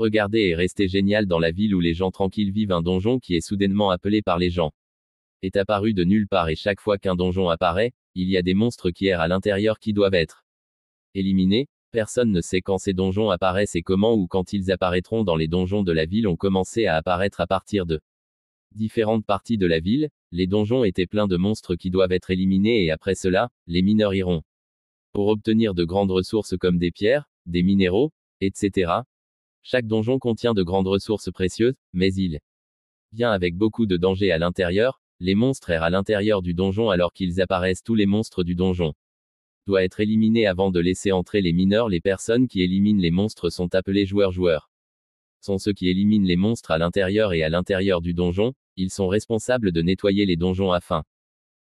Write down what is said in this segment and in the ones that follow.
Regardez et restez génial dans la ville où les gens tranquilles vivent. Un donjon qui est soudainement appelé par les gens est apparu de nulle part et chaque fois qu'un donjon apparaît, il y a des monstres qui errent à l'intérieur qui doivent être éliminés. Personne ne sait quand ces donjons apparaissent et comment ou quand ils apparaîtront. Dans les donjons de la ville ont commencé à apparaître à partir de différentes parties de la ville. Les donjons étaient pleins de monstres qui doivent être éliminés et après cela, les mineurs iront pour obtenir de grandes ressources comme des pierres, des minéraux, etc. Chaque donjon contient de grandes ressources précieuses, mais il vient avec beaucoup de dangers à l'intérieur. Les monstres errent à l'intérieur du donjon alors qu'ils apparaissent. Tous les monstres du donjon doivent être éliminés avant de laisser entrer les mineurs. Les personnes qui éliminent les monstres sont appelées joueurs. Sont ceux qui éliminent les monstres à l'intérieur et à l'intérieur du donjon. Ils sont responsables de nettoyer les donjons afin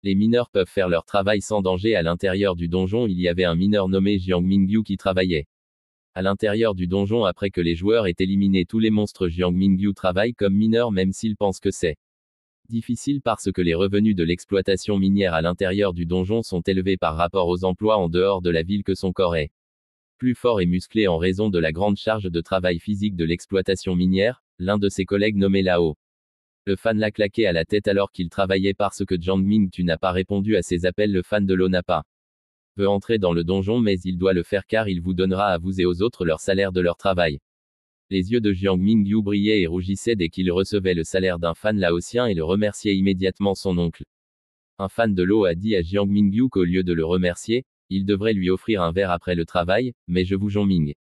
les mineurs peuvent faire leur travail sans danger. À l'intérieur du donjon, il y avait un mineur nommé Jiang Mingyu qui travaillait à l'intérieur du donjon. Après que les joueurs aient éliminé tous les monstres, Jiang Mingyu travaille comme mineur même s'il pense que c'est difficile parce que les revenus de l'exploitation minière à l'intérieur du donjon sont élevés par rapport aux emplois en dehors de la ville, que son corps est plus fort et musclé en raison de la grande charge de travail physique de l'exploitation minière. L'un de ses collègues nommé Lao le fan l'a claqué à la tête alors qu'il travaillait parce que Jiang Ming tu n'as pas répondu à ses appels. Le fan de l'eau n'a pas veut entrer dans le donjon mais il doit le faire car il vous donnera à vous et aux autres leur salaire de leur travail. Les yeux de Jiang Mingyu brillaient et rougissaient dès qu'il recevait le salaire d'un fan laotien et le remerciait immédiatement. Son oncle, un fan de l'eau, a dit à Jiang Mingyu qu'au lieu de le remercier, il devrait lui offrir un verre après le travail, mais je vous Ming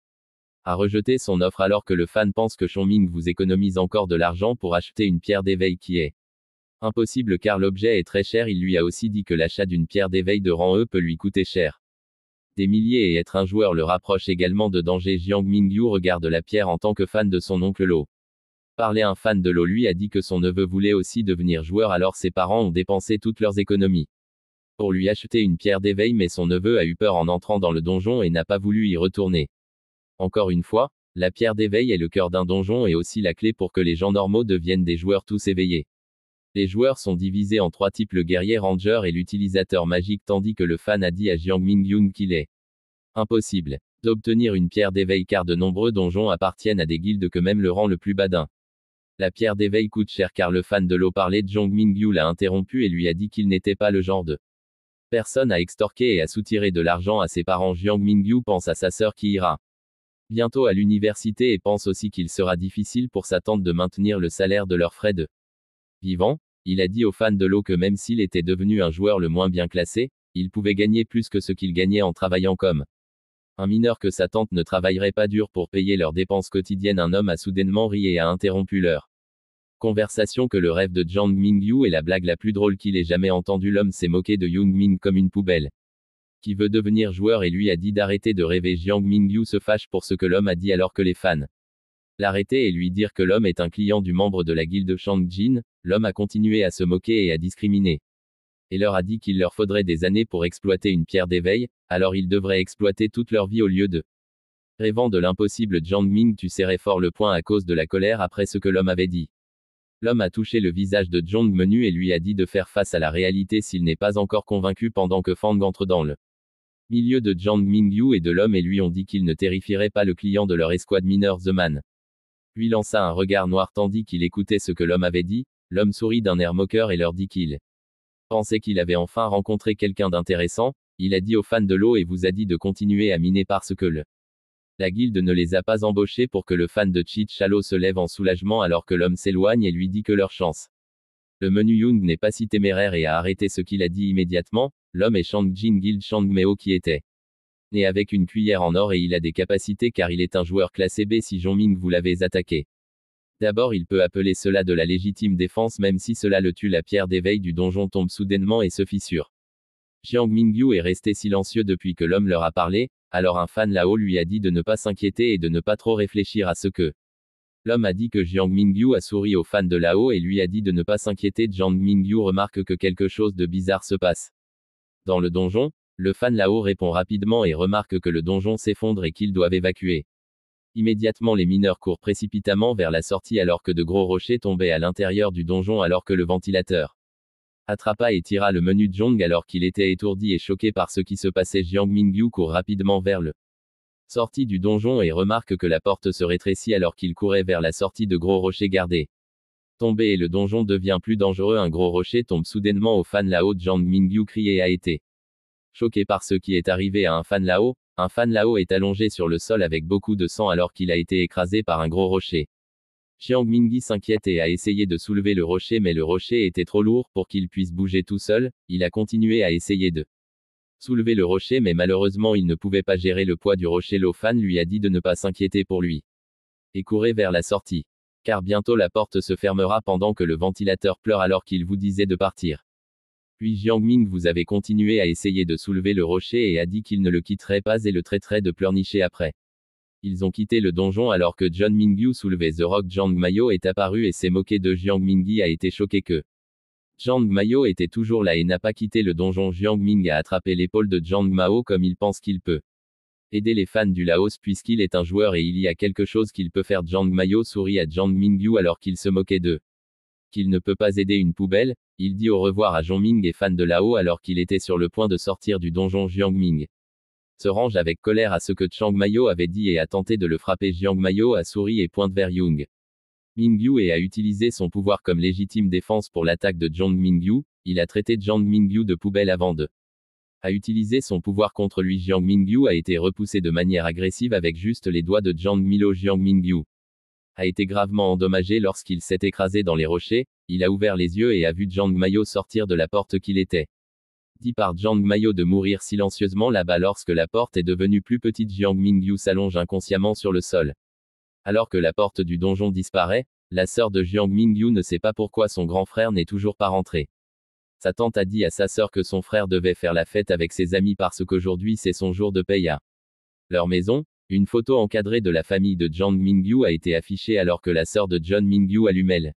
a rejeté son offre alors que le fan pense que Ming vous économise encore de l'argent pour acheter une pierre d'éveil qui est impossible car l'objet est très cher. Il lui a aussi dit que l'achat d'une pierre d'éveil de rang E peut lui coûter cher des milliers et être un joueur le rapproche également de danger. Jiang Mingyu regarde la pierre en tant que fan de son oncle Lo. Parler un fan de Lo lui a dit que son neveu voulait aussi devenir joueur alors ses parents ont dépensé toutes leurs économies pour lui acheter une pierre d'éveil mais son neveu a eu peur en entrant dans le donjon et n'a pas voulu y retourner. Encore une fois, la pierre d'éveil est le cœur d'un donjon et aussi la clé pour que les gens normaux deviennent des joueurs tous éveillés. Les joueurs sont divisés en 3 types, le guerrier ranger et l'utilisateur magique, tandis que le fan a dit à Jiang Mingyun qu'il est impossible d'obtenir une pierre d'éveil car de nombreux donjons appartiennent à des guildes que même le rang le plus badin. La pierre d'éveil coûte cher car le fan de l'eau parlait. Jiang Mingyu l'a interrompu et lui a dit qu'il n'était pas le genre de personne à extorquer et à soutirer de l'argent à ses parents. Jiang Mingyu pense à sa sœur qui ira bientôt à l'université et pense aussi qu'il sera difficile pour sa tante de maintenir le salaire de leurs frais de vivant. Il a dit aux fans de l'eau que même s'il était devenu un joueur le moins bien classé, il pouvait gagner plus que ce qu'il gagnait en travaillant comme un mineur, que sa tante ne travaillerait pas dur pour payer leurs dépenses quotidiennes. Un homme a soudainement ri et a interrompu leur conversation que le rêve de Jiang Mingyu est la blague la plus drôle qu'il ait jamais entendue. L'homme s'est moqué de Young Ming comme une poubelle qui veut devenir joueur et lui a dit d'arrêter de rêver. Jiang Mingyu se fâche pour ce que l'homme a dit alors que les fans l'arrêter et lui dire que l'homme est un client du membre de la guilde Shangjin. L'homme a continué à se moquer et à discriminer et leur a dit qu'il leur faudrait des années pour exploiter une pierre d'éveil, alors ils devraient exploiter toute leur vie au lieu de rêvant de l'impossible. Jiang Ming tu serrais fort le poing à cause de la colère après ce que l'homme avait dit. L'homme a touché le visage de Jiang Menu et lui a dit de faire face à la réalité s'il n'est pas encore convaincu pendant que Fang entre dans le milieu de Jiang Mingyu et de l'homme et lui ont dit qu'il ne terrifierait pas le client de leur escouade mineur The Man. Lui lança un regard noir tandis qu'il écoutait ce que l'homme avait dit. L'homme sourit d'un air moqueur et leur dit qu'il pensait qu'il avait enfin rencontré quelqu'un d'intéressant. Il a dit aux fans de l'eau et vous a dit de continuer à miner parce que la guilde ne les a pas embauchés. Pour que le fan de Cheat Shallow se lève en soulagement alors que l'homme s'éloigne et lui dit que leur chance. Le menu Young n'est pas si téméraire et a arrêté ce qu'il a dit immédiatement. L'homme est Shangjin Guild Shangmeo qui était né avec une cuillère en or et il a des capacités car il est un joueur classé B. Si Zhongming vous l'avez attaqué, d'abord il peut appeler cela de la légitime défense même si cela le tue. La pierre d'éveil du donjon tombe soudainement et se fissure. Jiang Mingyu est resté silencieux depuis que l'homme leur a parlé, alors un fan là-haut lui a dit de ne pas s'inquiéter et de ne pas trop réfléchir à ce que l'homme a dit. Que Jiang Mingyu a souri au fan de là-haut et lui a dit de ne pas s'inquiéter. Jiang Mingyu remarque que quelque chose de bizarre se passe dans le donjon. Le fan là-haut répond rapidement et remarque que le donjon s'effondre et qu'ils doivent évacuer. Immédiatement les mineurs courent précipitamment vers la sortie alors que de gros rochers tombaient à l'intérieur du donjon alors que le ventilateur attrapa et tira le menu Jiang alors qu'il était étourdi et choqué par ce qui se passait. Jiang Mingyu court rapidement vers le Sortit du donjon et remarque que la porte se rétrécit alors qu'il courait vers la sortie de gros rochers gardés. Tombé et le donjon devient plus dangereux. Un gros rocher tombe soudainement au fan Lao. Zhang Mingyu crie et a été choqué par ce qui est arrivé à un fan Lao. Un fan Lao est allongé sur le sol avec beaucoup de sang alors qu'il a été écrasé par un gros rocher. Jiang Mingyi s'inquiète et a essayé de soulever le rocher mais le rocher était trop lourd pour qu'il puisse bouger tout seul. Il a continué à essayer de soulever le rocher mais malheureusement il ne pouvait pas gérer le poids du rocher. Lo Fan lui a dit de ne pas s'inquiéter pour lui et courait vers la sortie. Car bientôt la porte se fermera pendant que le ventilateur pleure alors qu'il vous disait de partir. Puis Jiang Ming vous avez continué à essayer de soulever le rocher et a dit qu'il ne le quitterait pas et le traiterait de pleurnicher après. Ils ont quitté le donjon alors que John Mingyu soulevait The Rock. Jiang Mayo est apparu et s'est moqué de Jiang Mingyi. A été choqué que Jiang Mayo était toujours là et n'a pas quitté le donjon. Jiang Ming a attrapé l'épaule de Jiang Mao comme il pense qu'il peut aider les fans du Laos puisqu'il est un joueur et il y a quelque chose qu'il peut faire. Jiang Mayo sourit à Jiang Mingyu alors qu'il se moquait d'eux. Qu'il ne peut pas aider une poubelle. Il dit au revoir à Jiang Ming et fan de Lao alors qu'il était sur le point de sortir du donjon. Jiang Ming se range avec colère à ce que Jiang Mayo avait dit et a tenté de le frapper. Jiang Mayo a souri et pointe vers Young Mingyu et a utilisé son pouvoir comme légitime défense pour l'attaque de Jiang Mingyu. Il a traité Jiang Mingyu de poubelle avant de a utilisé son pouvoir contre lui. Jiang Mingyu a été repoussé de manière agressive avec juste les doigts de Jiang Milo. Jiang Mingyu a été gravement endommagé lorsqu'il s'est écrasé dans les rochers. Il a ouvert les yeux et a vu Jiang Mayo sortir de la porte qu'il était dit par Jiang Mayo de mourir silencieusement là-bas. Lorsque la porte est devenue plus petite, Jiang Mingyu s'allonge inconsciemment sur le sol. Alors que la porte du donjon disparaît, la sœur de Jiang Mingyu ne sait pas pourquoi son grand frère n'est toujours pas rentré. Sa tante a dit à sa sœur que son frère devait faire la fête avec ses amis parce qu'aujourd'hui c'est son jour de paye à leur maison. Une photo encadrée de la famille de Jiang Mingyu a été affichée alors que la sœur de John Mingyu allumait la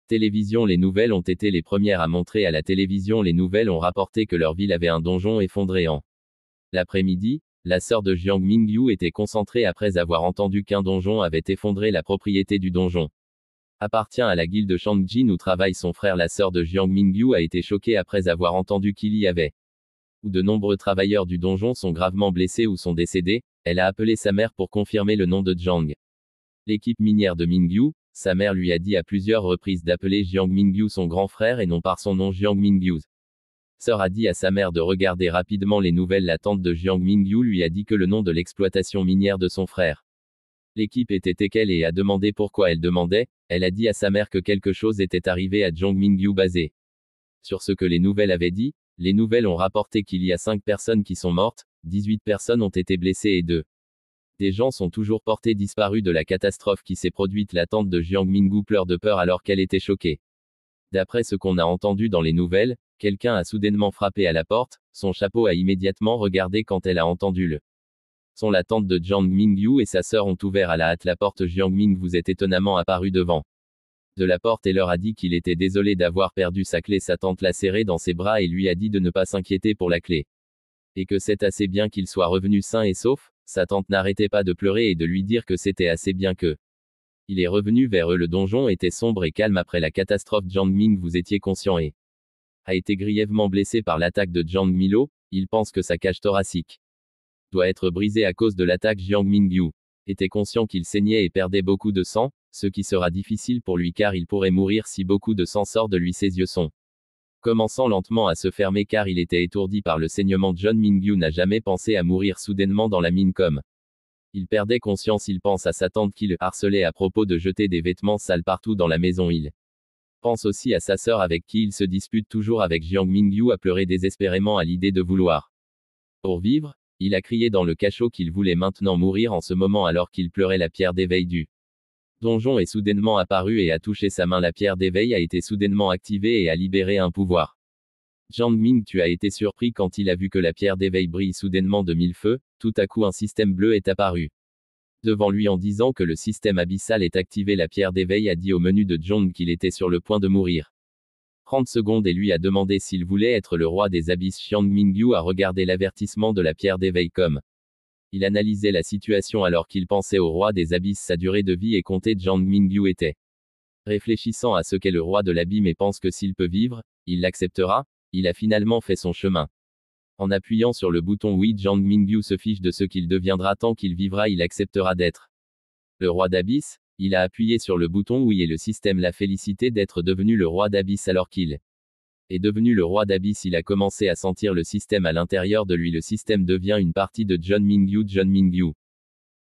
télévision. Les nouvelles ont été les premières à montrer à la télévision. Les nouvelles ont rapporté que leur ville avait un donjon effondré en l'après-midi. La sœur de Jiang Mingyu était concentrée après avoir entendu qu'un donjon avait effondré. La propriété du donjon appartient à la guilde Shangjin où travaille son frère. La sœur de Jiang Mingyu a été choquée après avoir entendu qu'il y avait où de nombreux travailleurs du donjon sont gravement blessés ou sont décédés. Elle a appelé sa mère pour confirmer le nom de Jiang. L'équipe minière de Mingyu, sa mère lui a dit à plusieurs reprises d'appeler Jiang Mingyu son grand frère et non par son nom. Jiang Mingyu sœur a dit à sa mère de regarder rapidement les nouvelles. La tante de Jiang Mingyu lui a dit que le nom de l'exploitation minière de son frère. L'équipe était Tekel et a demandé pourquoi elle demandait. Elle a dit à sa mère que quelque chose était arrivé à Jiang Mingyu basé sur ce que les nouvelles avaient dit. Les nouvelles ont rapporté qu'il y a 5 personnes qui sont mortes, 18 personnes ont été blessées et 2 des gens sont toujours portés disparus de la catastrophe qui s'est produite. La tante de Jiang Mingyu pleure de peur alors qu'elle était choquée. D'après ce qu'on a entendu dans les nouvelles, quelqu'un a soudainement frappé à la porte. Son chapeau a immédiatement regardé quand elle a entendu le son. La tante de Jiang Mingyu et sa sœur ont ouvert à la hâte la porte. Jiang Ming vous est étonnamment apparu devant de la porte et leur a dit qu'il était désolé d'avoir perdu sa clé. Sa tante l'a serré dans ses bras et lui a dit de ne pas s'inquiéter pour la clé. Et que c'est assez bien qu'il soit revenu sain et sauf. Sa tante n'arrêtait pas de pleurer et de lui dire que c'était assez bien que il est revenu vers eux. Le donjon était sombre et calme après la catastrophe. Jiang Ming vous étiez conscient et a été grièvement blessé par l'attaque de Jiang Milo. Il pense que sa cage thoracique doit être brisée à cause de l'attaque. Jiang Mingyu était conscient qu'il saignait et perdait beaucoup de sang, ce qui sera difficile pour lui car il pourrait mourir si beaucoup de sang sort de lui. Ses yeux sont commençant lentement à se fermer car il était étourdi par le saignement. John Mingyu n'a jamais pensé à mourir soudainement dans la mine comme il perdait conscience. Il pense à sa tante qui le harcelait à propos de jeter des vêtements sales partout dans la maison. Il pense aussi à sa sœur avec qui il se dispute toujours. Avec Jiang Mingyu a pleuré désespérément à l'idée de vouloir pour vivre. Il a crié dans le cachot qu'il voulait maintenant mourir en ce moment alors qu'il pleurait. La pierre d'éveil du donjon est soudainement apparue et a touché sa main. La pierre d'éveil a été soudainement activée et a libéré un pouvoir. Jiang Ming tu as été surpris quand il a vu que la pierre d'éveil brille soudainement de 1000 feux. Tout à coup un système bleu est apparu devant lui en disant que le système abyssal est activé. La pierre d'éveil a dit au menu de Jiang qu'il était sur le point de mourir. 30 secondes et lui a demandé s'il voulait être le roi des abysses. Jiang Mingyu a regardé l'avertissement de la pierre d'éveil comme il analysait la situation alors qu'il pensait au roi des abysses. Sa durée de vie est comptée. Jiang Mingyu était réfléchissant à ce qu'est le roi de l'abîme et pense que s'il peut vivre, il l'acceptera. Il a finalement fait son chemin. En appuyant sur le bouton oui, Jiang Mingyu se fiche de ce qu'il deviendra tant qu'il vivra, il acceptera d'être le roi d'Abyss. Il a appuyé sur le bouton oui et le système l'a félicité d'être devenu le roi d'Abyss alors qu'il est devenu le roi d'Abyss. Il a commencé à sentir le système à l'intérieur de lui. Le système devient une partie de Jiang Mingyu. Jiang Mingyu.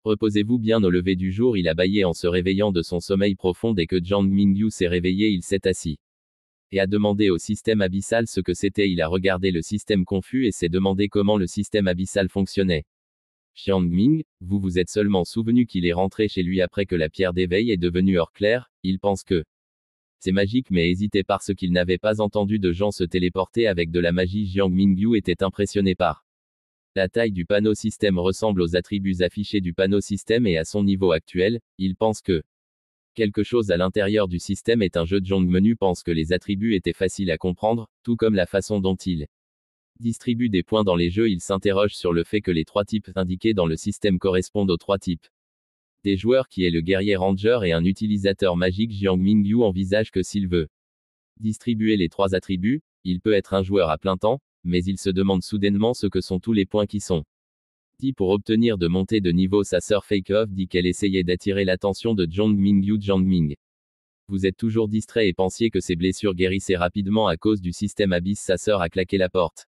Reposez-vous bien. Au lever du jour, il a bâillé en se réveillant de son sommeil profond. Dès que Jiang Mingyu s'est réveillé, il s'est assis et a demandé au système abyssal ce que c'était. Il a regardé le système confus et s'est demandé comment le système abyssal fonctionnait. Xiangming, vous vous êtes seulement souvenu qu'il est rentré chez lui après que la pierre d'éveil est devenue or clair. Il pense que c'est magique mais hésitait parce qu'il n'avait pas entendu de gens se téléporter avec de la magie. Jiang Mingyu était impressionné par la taille du panneau système ressemble aux attributs affichés du panneau système et à son niveau actuel. Il pense que quelque chose à l'intérieur du système est un jeu. Jiang Menu pense que les attributs étaient faciles à comprendre, tout comme la façon dont il distribue des points dans les jeux. Il s'interroge sur le fait que les 3 types indiqués dans le système correspondent aux 3 types des joueurs qui est le guerrier ranger et un utilisateur magique. Jiang Mingyu envisage que s'il veut distribuer les 3 attributs, il peut être un joueur à plein temps, mais il se demande soudainement ce que sont tous les points qui sont dit pour obtenir de monter de niveau. Sa sœur Fake Off dit qu'elle essayait d'attirer l'attention de Jiang Mingyu. Jiang Ming, vous êtes toujours distrait et pensiez que ses blessures guérissaient rapidement à cause du système Abyss. Sa sœur a claqué la porte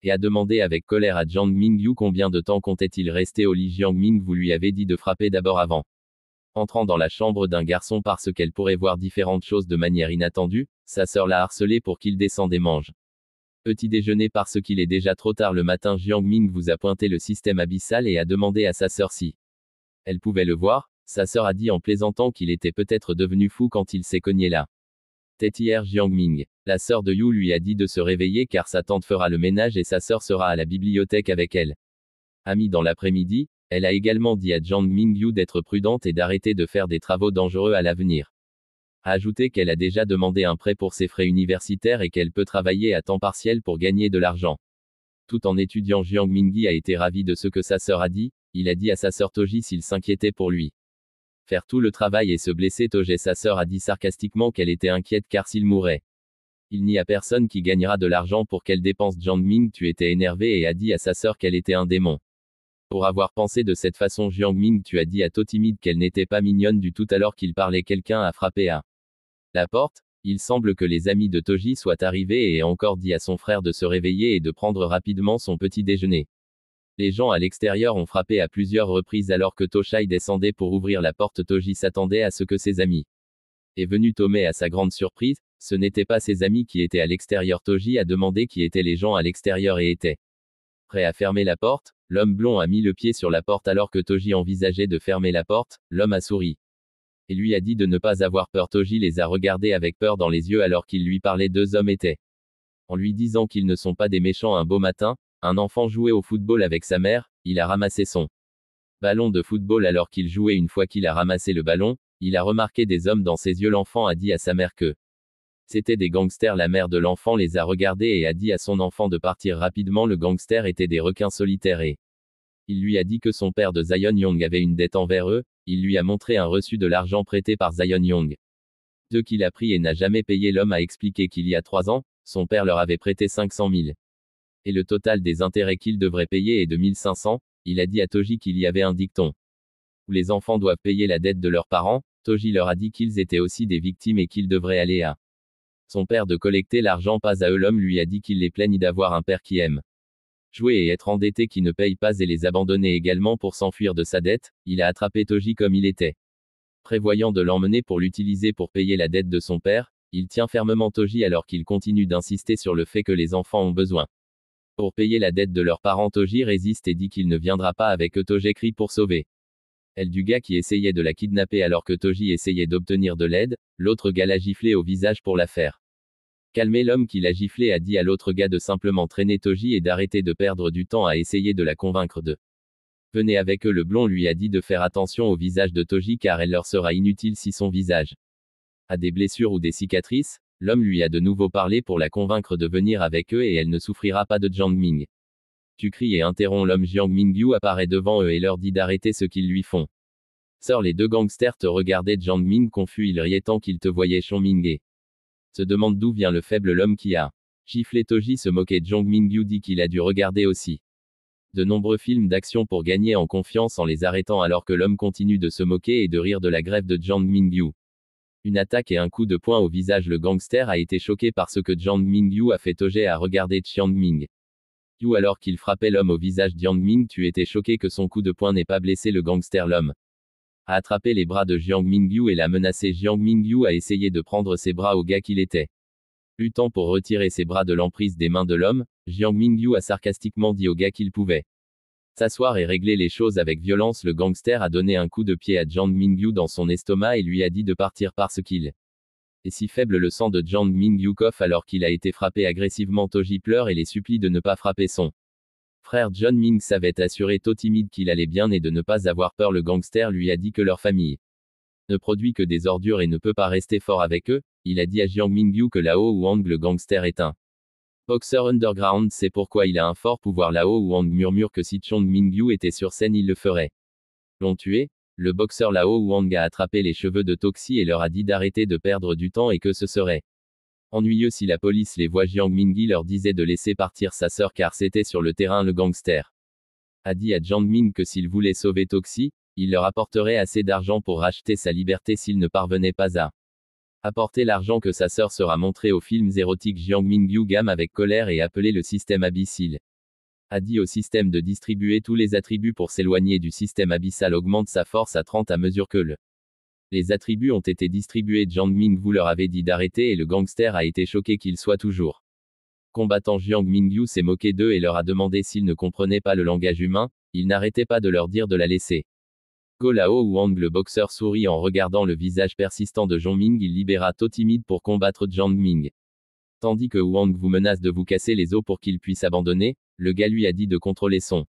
et a demandé avec colère à Jiang Mingyu combien de temps comptait-il rester au lit. Jiang Ming, vous lui avez dit de frapper d'abord avant entrant dans la chambre d'un garçon parce qu'elle pourrait voir différentes choses de manière inattendue. Sa sœur l'a harcelé pour qu'il descende et mange petit déjeuner parce qu'il est déjà trop tard le matin. Jiang Ming vous a pointé le système abyssal et a demandé à sa sœur si elle pouvait le voir. Sa sœur a dit en plaisantant qu'il était peut-être devenu fou quand il s'est cogné la tête hier. Jiang Ming, la sœur de Yu lui a dit de se réveiller car sa tante fera le ménage et sa sœur sera à la bibliothèque avec elle. Ami dans l'après-midi, elle a également dit à Jiang Mingyu d'être prudente et d'arrêter de faire des travaux dangereux à l'avenir. A ajouté qu'elle a déjà demandé un prêt pour ses frais universitaires et qu'elle peut travailler à temps partiel pour gagner de l'argent. Tout en étudiant, Jiang Mingyi a été ravi de ce que sa sœur a dit. Il a dit à sa sœur Toji s'il s'inquiétait pour lui faire tout le travail et se blesser. Toji, sa sœur, a dit sarcastiquement qu'elle était inquiète car s'il mourait, il n'y a personne qui gagnera de l'argent pour qu'elle dépense. Jiang Ming, tu étais énervé et a dit à sa sœur qu'elle était un démon. Pour avoir pensé de cette façon, Jiang Ming, tu as dit à To timide qu'elle n'était pas mignonne du tout alors qu'il parlait. Quelqu'un a frappé à la porte. Il semble que les amis de Toji soient arrivés et a encore dit à son frère de se réveiller et de prendre rapidement son petit déjeuner. Les gens à l'extérieur ont frappé à plusieurs reprises alors que Toshai descendait pour ouvrir la porte. Toji s'attendait à ce que ses amis est venu tomber. À sa grande surprise, ce n'étaient pas ses amis qui étaient à l'extérieur. Toji a demandé qui étaient les gens à l'extérieur et était prêt à fermer la porte. L'homme blond a mis le pied sur la porte alors que Toji envisageait de fermer la porte. L'homme a souri et lui a dit de ne pas avoir peur. Toji les a regardés avec peur dans les yeux alors qu'il lui parlait. 2 hommes étaient en lui disant qu'ils ne sont pas des méchants. Un beau matin, un enfant jouait au football avec sa mère. Il a ramassé son ballon de football alors qu'il jouait. Une fois qu'il a ramassé le ballon, il a remarqué des hommes dans ses yeux. L'enfant a dit à sa mère que c'était des gangsters. La mère de l'enfant les a regardés et a dit à son enfant de partir rapidement. Le gangster était des requins solitaires et il lui a dit que son père de Zion Young avait une dette envers eux. Il lui a montré un reçu de l'argent prêté par Zion Young. Qu'il a pris et n'a jamais payé. L'homme a expliqué qu'il y a 3 ans, son père leur avait prêté 500 000. Et le total des intérêts qu'il devrait payer est de 1500. Il a dit à Toji qu'il y avait un dicton où les enfants doivent payer la dette de leurs parents. Toji leur a dit qu'ils étaient aussi des victimes et qu'ils devraient aller à son père de collecter l'argent, pas à eux. L'homme lui a dit qu'il les plaigne d'avoir un père qui aime jouer et être endetté, qui ne paye pas et les abandonner également pour s'enfuir de sa dette. Il a attrapé Toji comme il était prévoyant de l'emmener pour l'utiliser pour payer la dette de son père. Il tient fermement Toji alors qu'il continue d'insister sur le fait que les enfants ont besoin pour payer la dette de leurs parents. Toji résiste et dit qu'il ne viendra pas avec eux. Toji crie pour sauver elle du gars qui essayait de la kidnapper alors que Toji essayait d'obtenir de l'aide. L'autre gars l'a giflé au visage pour la faire calmer. L'homme qui l'a giflé a dit à l'autre gars de simplement traîner Toji et d'arrêter de perdre du temps à essayer de la convaincre de venez avec eux. Le blond lui a dit de faire attention au visage de Toji car elle leur sera inutile si son visage a des blessures ou des cicatrices. L'homme lui a de nouveau parlé pour la convaincre de venir avec eux et elle ne souffrira pas de Jiang Ming. Tu cries et interrompt l'homme. Jiang Mingyu apparaît devant eux et leur dit d'arrêter ce qu'ils lui font. Sœur, les 2 gangsters te regardaient. Jiang Ming confus, il riait tant qu'il te voyait. Xiang Ming se demande d'où vient le faible l'homme qui a Giflé Toji se moquait de Jong Mingyu dit qu'il a dû regarder aussi de nombreux films d'action pour gagner en confiance en les arrêtant alors que l'homme continue de se moquer et de rire de la grève de Jang Mingyu. Une attaque et un coup de poing au visage. Le gangster a été choqué par ce que Jang Mingyu a fait. Toji a regardé Chiang Ming Yu alors qu'il frappait l'homme au visage. Jiang Ming Tu étais choqué que son coup de poing n'ait pas blessé le gangster. L'homme a attrapé les bras de Jiang Mingyu et l'a menacé. Jiang Mingyu a essayé de prendre ses bras au gars qu'il était luttant pour retirer ses bras de l'emprise des mains de l'homme. Jiang Mingyu a sarcastiquement dit au gars qu'il pouvait s'asseoir et régler les choses avec violence. Le gangster a donné un coup de pied à Jiang Mingyu dans son estomac et lui a dit de partir parce qu'il est si faible. Le sang de Jiang Mingyu coiffe alors qu'il a été frappé agressivement. Toji pleure et les supplie de ne pas frapper son frère. John Ming savait assurer To timide qu'il allait bien et de ne pas avoir peur. Le gangster lui a dit que leur famille ne produit que des ordures et ne peut pas rester fort avec eux. Il a dit à Jiang Mingyu que Lao Wang le gangster est un boxeur underground, c'est pourquoi il a un fort pouvoir. Lao Wang murmure que si Jiang Mingyu était sur scène il le ferait. L'ont tué. Le boxeur Lao Wang a attrapé les cheveux de Toxi et leur a dit d'arrêter de perdre du temps et que ce serait ennuyeux si la police les voit. Jiang Mingyi leur disait de laisser partir sa sœur car c'était sur le terrain. Le gangster a dit à Jiang Ming que s'il voulait sauver Toxi, il leur apporterait assez d'argent pour racheter sa liberté s'il ne parvenait pas à apporter l'argent. Que sa sœur sera montrée aux films érotiques. Jiang Mingyu gamme avec colère et appelé le système abyssal. A dit au système de distribuer tous les attributs pour s'éloigner du système abyssal. Augmente sa force à 30 à mesure que les attributs ont été distribués. Jiang Ming vous leur avez dit d'arrêter et le gangster a été choqué qu'il soit toujours combattant. Jiang Mingyu s'est moqué d'eux et leur a demandé s'ils ne comprenaient pas le langage humain. Il n'arrêtait pas de leur dire de la laisser go. Lao Wang le boxeur sourit en regardant le visage persistant de Jiang Ming. Il libéra To timide pour combattre Jiang Ming. Tandis que Wang vous menace de vous casser les os pour qu'il puisse abandonner, le gars lui a dit de contrôler son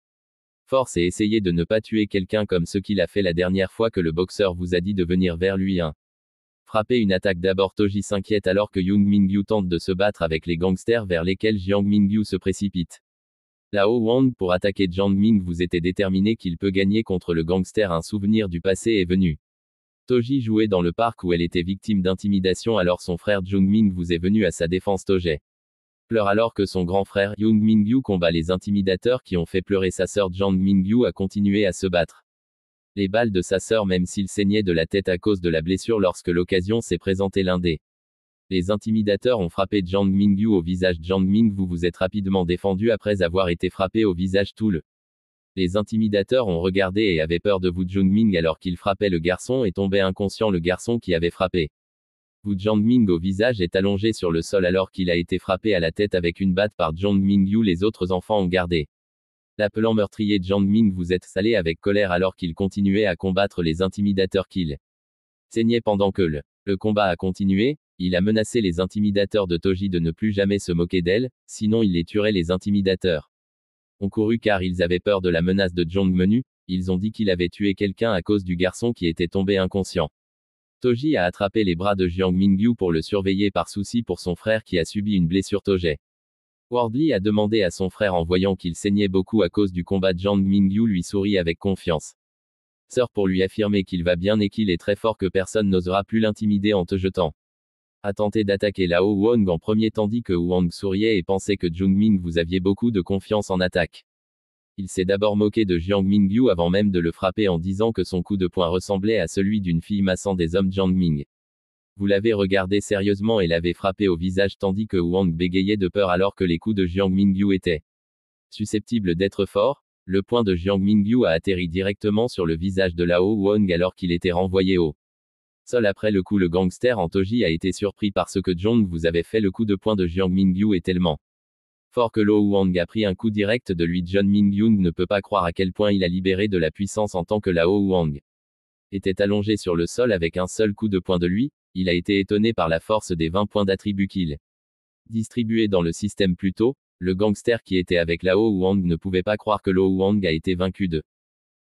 force et essayer de ne pas tuer quelqu'un comme ce qu'il a fait la dernière fois que le boxeur vous a dit de venir vers lui. Frapper une attaque. D'abord Toji s'inquiète alors que Jang Mingyu tente de se battre avec les gangsters vers lesquels Jiang Mingyu se précipite. Lao Wang pour attaquer Jiang Ming vous était déterminé qu'il peut gagner contre le gangster. Un souvenir du passé est venu. Toji jouait dans le parc où elle était victime d'intimidation alors son frère Jung Ming vous est venu à sa défense. Toji pleure alors que son grand frère Jung Mingyu combat les intimidateurs qui ont fait pleurer sa sœur. Jiang Mingyu a continué à se battre les balles de sa sœur même s'il saignait de la tête à cause de la blessure. Lorsque l'occasion s'est présentée, l'un des les intimidateurs ont frappé Jiang Mingyu au visage. Jiang Ming vous vous êtes rapidement défendu après avoir été frappé au visage. Les intimidateurs ont regardé et avaient peur de vous. Jung Ming alors qu'il frappait le garçon est tombé inconscient. Le garçon qui avait frappé vous Jiang Ming au visage est allongé sur le sol alors qu'il a été frappé à la tête avec une batte par Jiang Mingyu. Les autres enfants ont gardé l'appelant meurtrier. Jiang Ming vous êtes salé avec colère alors qu'il continuait à combattre les intimidateurs qu'il saignait pendant que le combat a continué. Il a menacé les intimidateurs de Toji de ne plus jamais se moquer d'elle, sinon il les tuerait. Les intimidateurs ont couru car ils avaient peur de la menace de Jiang Menu. Ils ont dit qu'il avait tué quelqu'un à cause du garçon qui était tombé inconscient. Toji a attrapé les bras de Jiang Mingyu pour le surveiller par souci pour son frère qui a subi une blessure. Toji Wardley a demandé à son frère en voyant qu'il saignait beaucoup à cause du combat. Jiang Mingyu lui sourit avec confiance. Sœur pour lui affirmer qu'il va bien et qu'il est très fort, que personne n'osera plus l'intimider en te jetant. A tenté d'attaquer Lao Wang en premier tandis que Wang souriait et pensait que Jung Ming vous aviez beaucoup de confiance en attaque. Il s'est d'abord moqué de Jiang Mingyu avant même de le frapper en disant que son coup de poing ressemblait à celui d'une fille massant des hommes. Jiang Ming vous l'avez regardé sérieusement et l'avez frappé au visage tandis que Wang bégayait de peur alors que les coups de Jiang Mingyu étaient susceptibles d'être forts. Le poing de Jiang Mingyu a atterri directement sur le visage de Lao Wang alors qu'il était renvoyé au sol après le coup. Le gangster en Toji a été surpris parce que Jiang vous avait fait. Le coup de poing de Jiang Mingyu est tellement fort que Lao Wang a pris un coup direct de lui. Jiang Mingyu ne peut pas croire à quel point il a libéré de la puissance en tant que Lao Wang était allongé sur le sol avec un seul coup de poing de lui. Il a été étonné par la force des 20 points d'attribut qu'il distribuait dans le système plus tôt. Le gangster qui était avec Lao Wang ne pouvait pas croire que Lao Wang a été vaincu de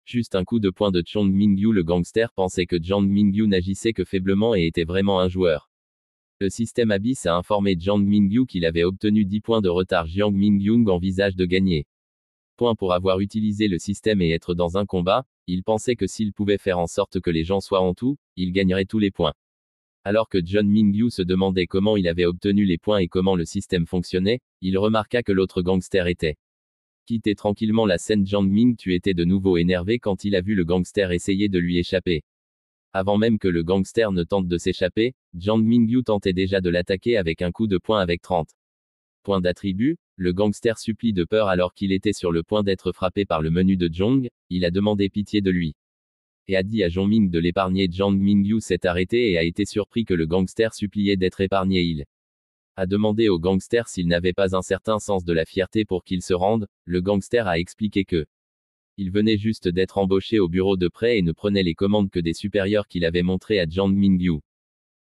juste un coup de poing de Jiang Mingyu. Le gangster pensait que Jiang Mingyu n'agissait que faiblement et était vraiment un joueur. Le système Abyss a informé Jiang Mingyu qu'il avait obtenu 10 points de retard. Jiang Mingyu envisage de gagner points pour avoir utilisé le système et être dans un combat. Il pensait que s'il pouvait faire en sorte que les gens soient en tout, il gagnerait tous les points. Alors que John Mingyu se demandait comment il avait obtenu les points et comment le système fonctionnait, il remarqua que l'autre gangster était quitté tranquillement la scène. Jiang Mingyu était de nouveau énervé quand il a vu le gangster essayer de lui échapper. Avant même que le gangster ne tente de s'échapper, Jiang Mingyu tentait déjà de l'attaquer avec un coup de poing avec 30 points d'attribut. Le gangster supplie de peur alors qu'il était sur le point d'être frappé par le menu de Zhong, il a demandé pitié de lui. Et a dit à Zhong Ming de l'épargner. Jiang Mingyu s'est arrêté et a été surpris que le gangster suppliait d'être épargné. Il a demandé au gangster s'il n'avait pas un certain sens de la fierté pour qu'il se rende. Le gangster a expliqué que il venait juste d'être embauché au bureau de prêt et ne prenait les commandes que des supérieurs qu'il avait montré à Jiang Mingyu.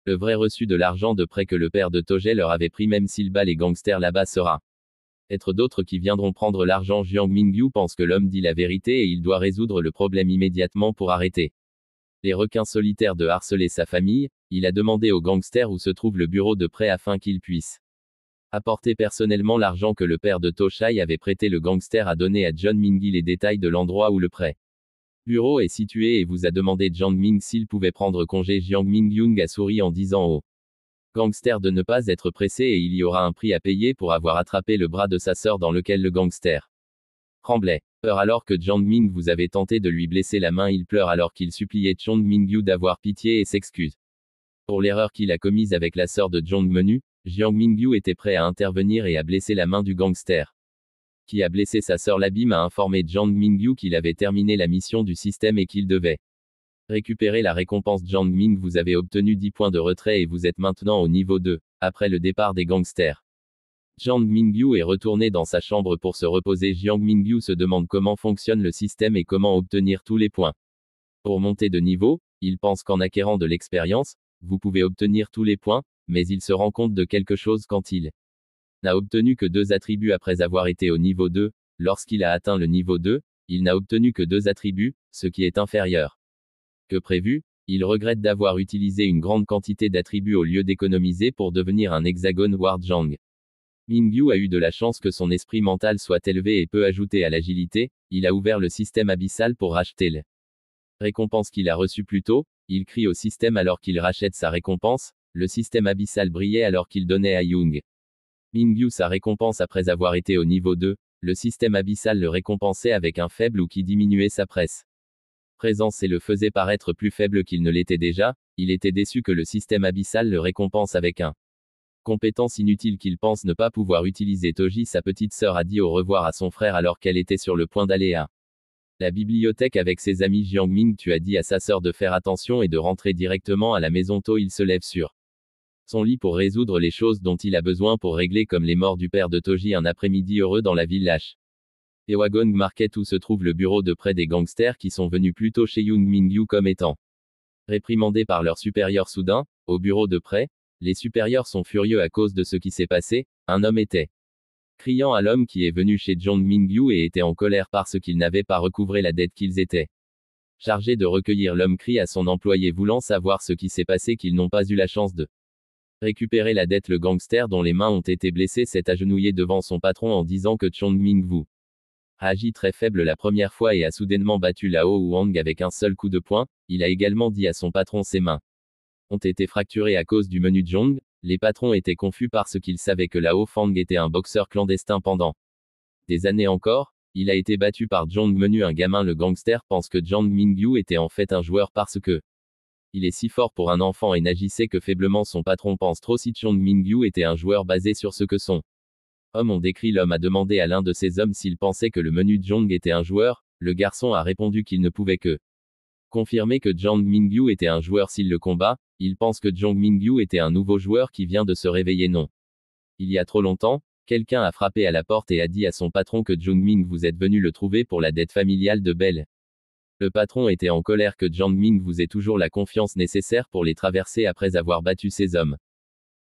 Le vrai reçu de l'argent de prêt que le père de Tojie leur avait pris même s'il bat les gangsters là-bas sera être d'autres qui viendront prendre l'argent. Jiang Mingyu pense que l'homme dit la vérité et il doit résoudre le problème immédiatement pour arrêter les requins solitaires de harceler sa famille. Il a demandé aux gangsters où se trouve le bureau de prêt afin qu'ils puissent apporter personnellement l'argent que le père de Toshai avait prêté. Le gangster a donné à John Mingyu les détails de l'endroit où le prêt bureau est situé et vous a demandé Jiang Ming s'il pouvait prendre congé. Jiang Mingyung a souri en disant au gangster de ne pas être pressé et il y aura un prix à payer pour avoir attrapé le bras de sa sœur dans lequel le gangster tremblait. Peur alors que Jiang Ming vous avait tenté de lui blesser la main. Il pleure alors qu'il suppliait Jiang Mingyu d'avoir pitié et s'excuse pour l'erreur qu'il a commise avec la sœur de Jiang Menu. Jiang Mingyu était prêt à intervenir et à blesser la main du gangster qui a blessé sa sœur. L'abîme a informé Jiang Mingyu qu'il avait terminé la mission du système et qu'il devait récupérer la récompense. Jiang Ming vous avez obtenu 10 points de retrait et vous êtes maintenant au niveau 2, après le départ des gangsters. Jiang Mingyu est retourné dans sa chambre pour se reposer. Jiang Mingyu se demande comment fonctionne le système et comment obtenir tous les points. Pour monter de niveau, il pense qu'en acquérant de l'expérience, vous pouvez obtenir tous les points, mais il se rend compte de quelque chose quand il n'a obtenu que 2 attributs après avoir été au niveau 2. Lorsqu'il a atteint le niveau 2, il n'a obtenu que 2 attributs, ce qui est inférieur que prévu. Il regrette d'avoir utilisé une grande quantité d'attributs au lieu d'économiser pour devenir un hexagone War Jiang Mingyu a eu de la chance que son esprit mental soit élevé et peut ajouter à l'agilité. Il a ouvert le système abyssal pour racheter les récompenses qu'il a reçues plus tôt. Il crie au système alors qu'il rachète sa récompense. Le système abyssal brillait alors qu'il donnait à Young Mingyu sa récompense après avoir été au niveau 2. Le système abyssal le récompensait avec un faible ou qui diminuait sa présence et le faisait paraître plus faible qu'il ne l'était déjà. Il était déçu que le système abyssal le récompense avec un compétence inutile qu'il pense ne pas pouvoir utiliser. Toji, sa petite sœur, a dit au revoir à son frère alors qu'elle était sur le point d'aller à la bibliothèque avec ses amis. Jiang Ming tu as dit à sa sœur de faire attention et de rentrer directement à la maison tôt. Il se lève sur son lit pour résoudre les choses dont il a besoin pour régler comme les morts du père de Toji. Un après-midi heureux dans la ville lâche. Ewagong Market où se trouve le bureau de prêt des gangsters qui sont venus plus tôt chez Young Mingyu comme étant réprimandés par leur supérieur soudain. Au bureau de prêt, les supérieurs sont furieux à cause de ce qui s'est passé. Un homme était criant à l'homme qui est venu chez Jiang Mingyu et était en colère parce qu'ils n'avaient pas recouvré la dette qu'ils étaient chargés de recueillir. L'homme crie à son employé voulant savoir ce qui s'est passé qu'ils n'ont pas eu la chance de récupérer la dette. Le gangster dont les mains ont été blessées s'est agenouillé devant son patron en disant que Jiang Mingyu a agi très faible la première fois et a soudainement battu Lao Wang avec un seul coup de poing. Il a également dit à son patron ses mains ont été fracturées à cause du menu Zhong. Les patrons étaient confus parce qu'ils savaient que Lao Fang était un boxeur clandestin pendant des années encore. Il a été battu par Zhong Menu, un gamin. Le gangster pense que Jiang Mingyu était en fait un joueur parce que il est si fort pour un enfant et n'agissait que faiblement. Son patron pense trop si Jiang Mingyu était un joueur basé sur ce que son hommes ont décrit. L'homme a demandé à l'un de ses hommes s'il pensait que le menu Zhong était un joueur. Le garçon a répondu qu'il ne pouvait que confirmer que Jiang Mingyu était un joueur s'il le combat. Il pense que Jiang Mingyu était un nouveau joueur qui vient de se réveiller. Non. Il y a trop longtemps, quelqu'un a frappé à la porte et a dit à son patron que Jiang Ming vous êtes venu le trouver pour la dette familiale de Belle. Le patron était en colère que Jiang Ming vous ait toujours la confiance nécessaire pour les traverser après avoir battu ses hommes.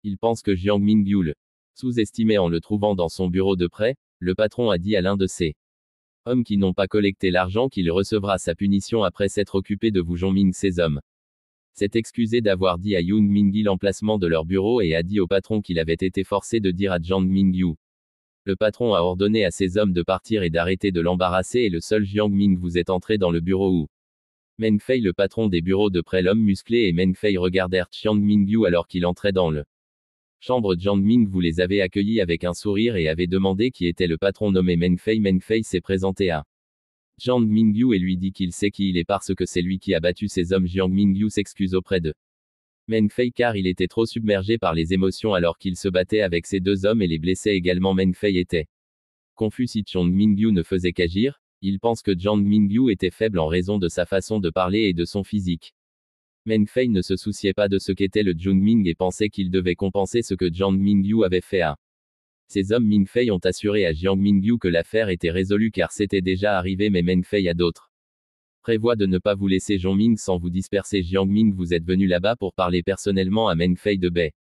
Il pense que Jiang Mingyu le sous-estimait en le trouvant dans son bureau de prêt. Le patron a dit à l'un de ses hommes qui n'ont pas collecté l'argent qu'il recevra sa punition après s'être occupé de vous. Jiang Ming ses hommes s'est excusé d'avoir dit à Young Mingyu l'emplacement de leur bureau et a dit au patron qu'il avait été forcé de dire à Jiang Mingyu. Le patron a ordonné à ses hommes de partir et d'arrêter de l'embarrasser et le seul Jiang Ming vous est entré dans le bureau où Meng Fei, le patron des bureaux de prêt, l'homme musclé, et Meng Fei regardèrent Jiang Mingyu alors qu'il entrait dans le chambre. Jiang Mingyu les avait accueillis avec un sourire et avait demandé qui était le patron nommé Meng Fei. Meng Fei s'est présenté à Jiang Mingyu et lui dit qu'il sait qui il est parce que c'est lui qui a battu ces hommes. Jiang Mingyu s'excuse auprès de Meng Fei car il était trop submergé par les émotions alors qu'il se battait avec ces deux hommes et les blessait également. Meng Fei était confus si Jiang Mingyu ne faisait qu'agir. Il pense que Jiang Mingyu était faible en raison de sa façon de parler et de son physique. Meng Fei ne se souciait pas de ce qu'était le Junming et pensait qu'il devait compenser ce que Jiang Mingyu avait fait à ces hommes. Meng Fei ont assuré à Jiang Mingyu que l'affaire était résolue car c'était déjà arrivé, mais Meng Fei a d'autres prévoit de ne pas vous laisser Jiang Ming sans vous disperser. Jiang Ming, vous êtes venu là-bas pour parler personnellement à Meng Fei de Bai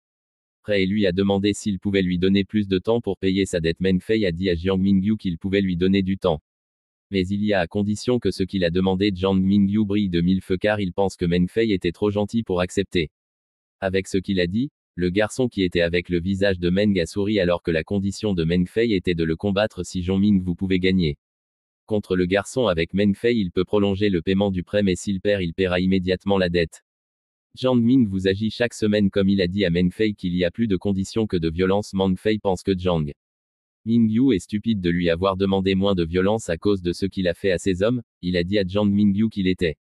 Prêt et lui a demandé s'il pouvait lui donner plus de temps pour payer sa dette. Meng Fei a dit à Jiang Mingyu qu'il pouvait lui donner du temps. Mais il y a à condition que ce qu'il a demandé. Jiang Mingyu brille de mille feux car il pense que Meng Fei était trop gentil pour accepter. Avec ce qu'il a dit, le garçon qui était avec le visage de Meng a souri alors que la condition de Meng Fei était de le combattre. Si Jiang Ming, vous pouvez gagner contre le garçon avec Meng Fei, il peut prolonger le paiement du prêt, mais s'il perd, il paiera immédiatement la dette. Jiang Ming vous agit chaque semaine comme il a dit à Meng Fei qu'il y a plus de conditions que de violence. Meng Fei pense que Jiang Mingyu est stupide de lui avoir demandé moins de violence à cause de ce qu'il a fait à ces hommes. Il a dit à Jiang Mingyu qu'il était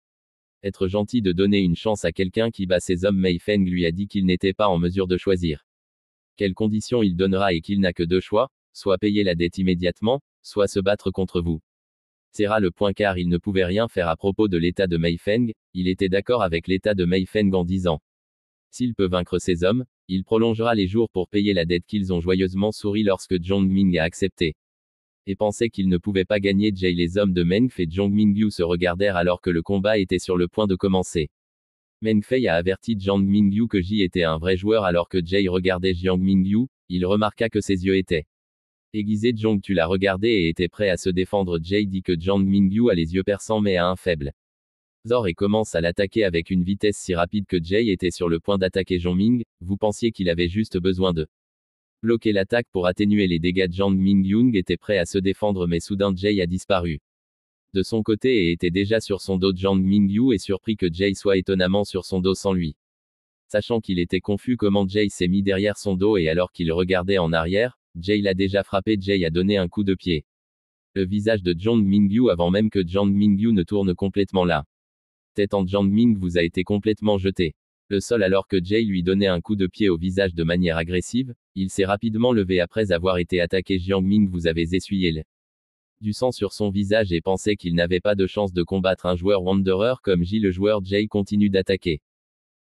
être gentil de donner une chance à quelqu'un qui bat ces hommes. Mei Feng lui a dit qu'il n'était pas en mesure de choisir quelles conditions il donnera et qu'il n'a que deux choix, soit payer la dette immédiatement, soit se battre contre vous. Serra le point car il ne pouvait rien faire à propos de l'état de Mei Feng. Il était d'accord avec l'état de Mei Feng en disant s'il peut vaincre ces hommes, il prolongera les jours pour payer la dette. Qu'ils ont joyeusement souri lorsque Jiang Ming a accepté et pensait qu'il ne pouvait pas gagner. Jay, les hommes de Meng Fei et Jiang Mingyu se regardèrent alors que le combat était sur le point de commencer. Meng Fei a averti Jiang Mingyu que Ji était un vrai joueur alors que Jay regardait Jiang Mingyu. Il remarqua que ses yeux étaient aiguisés. Jiang, tu l'as regardé et était prêt à se défendre. Jay dit que Jiang Mingyu a les yeux perçants mais a un faible Zor et commence à l'attaquer avec une vitesse si rapide que Jay était sur le point d'attaquer Jiang Ming. Vous pensiez qu'il avait juste besoin de bloquer l'attaque pour atténuer les dégâts. Jiang Mingyung était prêt à se défendre mais soudain Jay a disparu de son côté et était déjà sur son dos. Jiang Mingyu est surpris que Jay soit étonnamment sur son dos sans lui. Sachant qu'il était confus comment Jay s'est mis derrière son dos et alors qu'il regardait en arrière, Jay l'a déjà frappé. Jay a donné un coup de pied. Le visage de Jiang Mingyu avant même que Jiang Mingyu ne tourne complètement la tête en Jiang Ming vous a été complètement jeté le sol alors que Jay lui donnait un coup de pied au visage de manière agressive. Il s'est rapidement levé après avoir été attaqué. Jiang Ming vous avez essuyé du sang sur son visage et pensait qu'il n'avait pas de chance de combattre un joueur Wanderer comme J. Le joueur Jay continue d'attaquer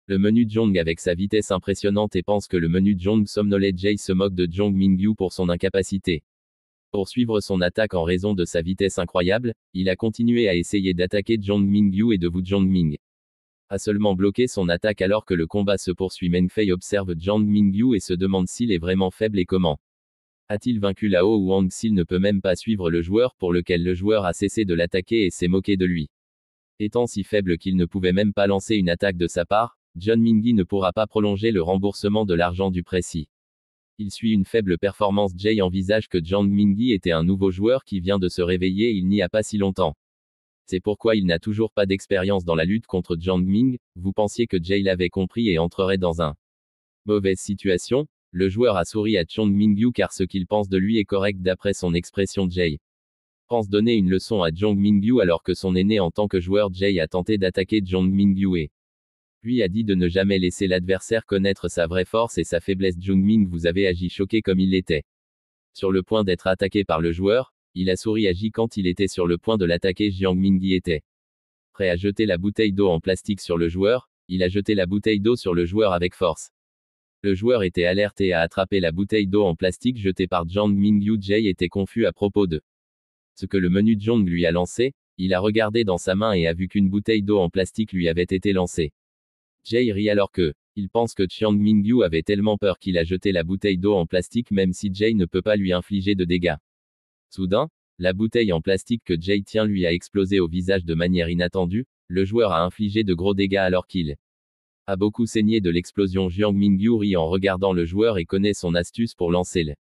le menu Jiang avec sa vitesse impressionnante et pense que le menu Jiang somnolait. Jay se moque de Jiang Mingyu pour son incapacité pour suivre son attaque en raison de sa vitesse incroyable. Il a continué à essayer d'attaquer Jiang Mingyu et de vous Jiang Ming a seulement bloqué son attaque alors que le combat se poursuit. Meng Fei observe Jiang Mingyu et se demande s'il est vraiment faible et comment a-t-il vaincu Lao Wang s'il ne peut même pas suivre le joueur pour lequel le joueur a cessé de l'attaquer et s'est moqué de lui. Étant si faible qu'il ne pouvait même pas lancer une attaque de sa part, Jiang Mingyi ne pourra pas prolonger le remboursement de l'argent du précis. Il suit une faible performance. Jay envisage que Jiang Mingyi était un nouveau joueur qui vient de se réveiller il n'y a pas si longtemps. C'est pourquoi il n'a toujours pas d'expérience dans la lutte contre Jiang Ming. Vous pensiez que Jay l'avait compris et entrerait dans une mauvaise situation. Le joueur a souri à Jiang Mingyu car ce qu'il pense de lui est correct d'après son expression. Jay pense donner une leçon à Jiang Mingyu alors que son aîné en tant que joueur. Jay a tenté d'attaquer Jiang Mingyu et lui a dit de ne jamais laisser l'adversaire connaître sa vraie force et sa faiblesse. Jiang Ming vous avez agi choqué comme il l'était sur le point d'être attaqué par le joueur. Il a souri à J quand il était sur le point de l'attaquer. Jiang Mingyi était prêt à jeter la bouteille d'eau en plastique sur le joueur. Il a jeté la bouteille d'eau sur le joueur avec force. Le joueur était alerte et a attrapé la bouteille d'eau en plastique jetée par Jiang Mingyu. Jay était confus à propos de ce que le menu Jiang lui a lancé. Il a regardé dans sa main et a vu qu'une bouteille d'eau en plastique lui avait été lancée. Jay rit alors que il pense que Jiang Mingyu avait tellement peur qu'il a jeté la bouteille d'eau en plastique même si Jay ne peut pas lui infliger de dégâts. Soudain, la bouteille en plastique que Jay tient lui a explosé au visage de manière inattendue. Le joueur a infligé de gros dégâts alors qu'il a beaucoup saigné de l'explosion. Jiang Mingyu rit en regardant le joueur et connaît son astuce pour lancer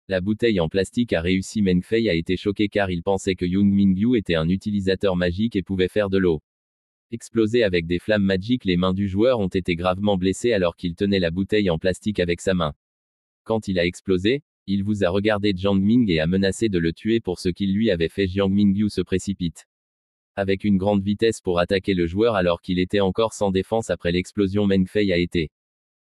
la bouteille en plastique a réussi. Meng Fei a été choqué car il pensait que Jiang Mingyu était un utilisateur magique et pouvait faire de l'eau Explosé avec des flammes magiques, les mains du joueur ont été gravement blessées alors qu'il tenait la bouteille en plastique avec sa main. Quand il a explosé, il vous a regardé Jiang Ming et a menacé de le tuer pour ce qu'il lui avait fait. Jiang Mingyu se précipite avec une grande vitesse pour attaquer le joueur alors qu'il était encore sans défense après l'explosion. Meng Fei a été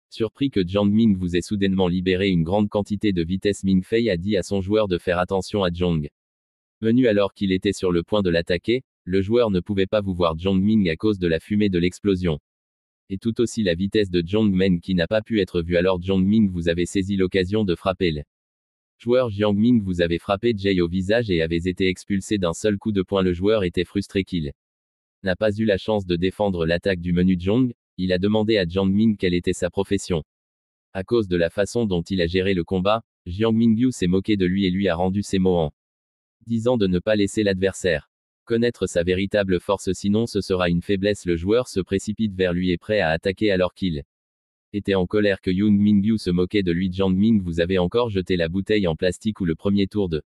surpris que Jiang Ming vous ait soudainement libéré une grande quantité de vitesse. Meng Fei a dit à son joueur de faire attention à Jiang Menu alors qu'il était sur le point de l'attaquer. Le joueur ne pouvait pas vous voir Jiang Ming à cause de la fumée de l'explosion. Et tout aussi la vitesse de Jiang Meng qui n'a pas pu être vue alors Jiang Ming vous avez saisi l'occasion de frapper le joueur. Jiang Ming vous avez frappé Jay au visage et avez été expulsé d'un seul coup de poing. Le joueur était frustré qu'il n'a pas eu la chance de défendre l'attaque du menu Jiang. Il a demandé à Jiang Ming quelle était sa profession. À cause de la façon dont il a géré le combat, Jiang Mingyu s'est moqué de lui et lui a rendu ses mots en disant de ne pas laisser l'adversaire connaître sa véritable force, sinon ce sera une faiblesse. Le joueur se précipite vers lui et prêt à attaquer alors qu'il était en colère que Young Mingyu se moquait de lui. Jiang Ming vous avez encore jeté la bouteille en plastique ou le premier tour de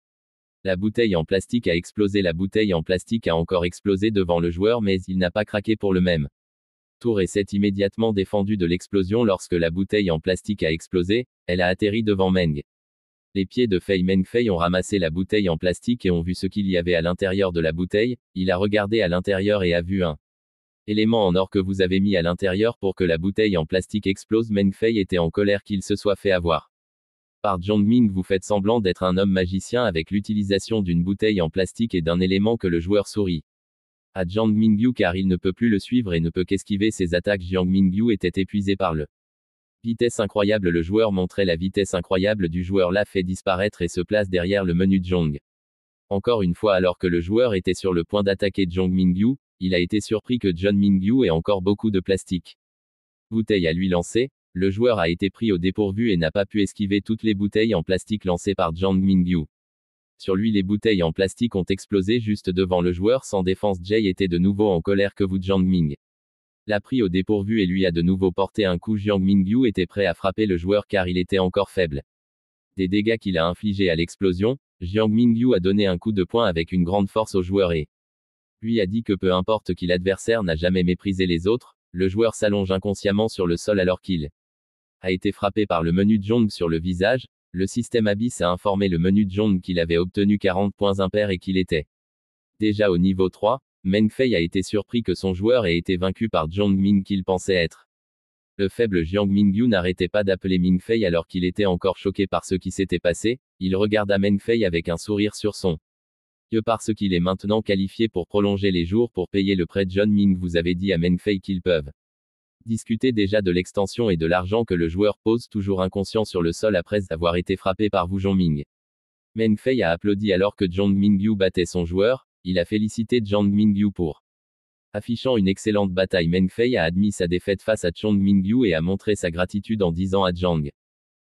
la bouteille en plastique a explosé. La bouteille en plastique a encore explosé devant le joueur mais il n'a pas craqué pour le même tour et s'est immédiatement défendu de l'explosion. Lorsque la bouteille en plastique a explosé, elle a atterri devant Meng. Les pieds de Meng Fei ont ramassé la bouteille en plastique et ont vu ce qu'il y avait à l'intérieur de la bouteille. Il a regardé à l'intérieur et a vu un élément en or que vous avez mis à l'intérieur pour que la bouteille en plastique explose. Meng Fei était en colère qu'il se soit fait avoir par Jiang Ming. Vous faites semblant d'être un homme magicien avec l'utilisation d'une bouteille en plastique et d'un élément que le joueur sourit à Jiang Mingyu car il ne peut plus le suivre et ne peut qu'esquiver ses attaques. Jiang Mingyu était épuisé par le vitesse incroyable. Le joueur montrait la vitesse incroyable du joueur, l'a fait disparaître et se place derrière le menu Jiang. Encore une fois alors que le joueur était sur le point d'attaquer Jiang Mingyu, il a été surpris que Jiang Mingyu ait encore beaucoup de plastique bouteilles à lui lancer. Le joueur a été pris au dépourvu et n'a pas pu esquiver toutes les bouteilles en plastique lancées par Jiang Mingyu. Sur lui les bouteilles en plastique ont explosé juste devant le joueur sans défense. Jay était de nouveau en colère que vous Jiang Ming l'a pris au dépourvu et lui a de nouveau porté un coup. Jiang Mingyu était prêt à frapper le joueur car il était encore faible des dégâts qu'il a infligés à l'explosion. Jiang Mingyu a donné un coup de poing avec une grande force au joueur et lui a dit que peu importe qui l'adversaire n'a jamais méprisé les autres. Le joueur s'allonge inconsciemment sur le sol alors qu'il a été frappé par le menu Jiang sur le visage. Le système Abyss a informé le menu Jiang qu'il avait obtenu 40 points impairs et qu'il était déjà au niveau 3. Meng Fei a été surpris que son joueur ait été vaincu par Jiang Ming qu'il pensait être le faible. Jiang Mingyu n'arrêtait pas d'appeler Meng Fei alors qu'il était encore choqué par ce qui s'était passé. Il regarda Meng Fei avec un sourire sur son yeux parce qu'il est maintenant qualifié pour prolonger les jours pour payer le prêt. Jiang Ming vous avez dit à Meng Fei qu'ils peuvent discuter déjà de l'extension et de l'argent que le joueur pose toujours inconscient sur le sol après avoir été frappé par Wu Zhongming. Meng Fei a applaudi alors que Jiang Mingyu battait son joueur. Il a félicité Jiang Mingyu pour affichant une excellente bataille. Meng Fei a admis sa défaite face à Jiang Mingyu et a montré sa gratitude en disant à Jiang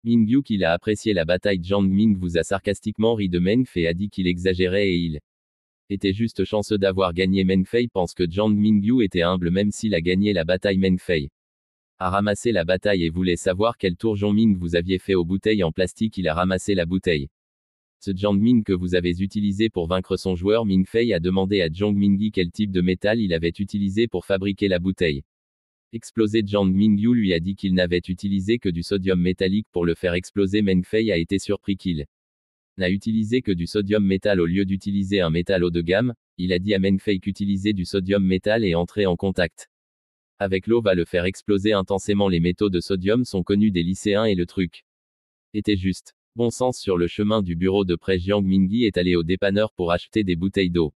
Mingyu qu'il a apprécié la bataille. Jiang Ming vous a sarcastiquement ri de Meng Fei, a dit qu'il exagérait et il était juste chanceux d'avoir gagné. Meng Fei pense que Jiang Mingyu était humble même s'il a gagné la bataille. Meng Fei a ramassé la bataille et voulait savoir quel tour Jiang Ming vous aviez fait aux bouteilles en plastique. Il a ramassé la bouteille. Ce Jiang Ming que vous avez utilisé pour vaincre son joueur. Meng Fei a demandé à Jiang Mingyi quel type de métal il avait utilisé pour fabriquer la bouteille explosée. Jiang Mingyu lui a dit qu'il n'avait utilisé que du sodium métallique pour le faire exploser. Meng Fei a été surpris qu'il n'a utilisé que du sodium métal au lieu d'utiliser un métal haut de gamme. Il a dit à Meng Fei qu'utiliser du sodium métal et entrer en contact avec l'eau va le faire exploser intensément. Les métaux de sodium sont connus des lycéens et le truc était juste bon sens. Sur le chemin du bureau de prêt, Jiang Mingyi est allé au dépanneur pour acheter des bouteilles d'eau.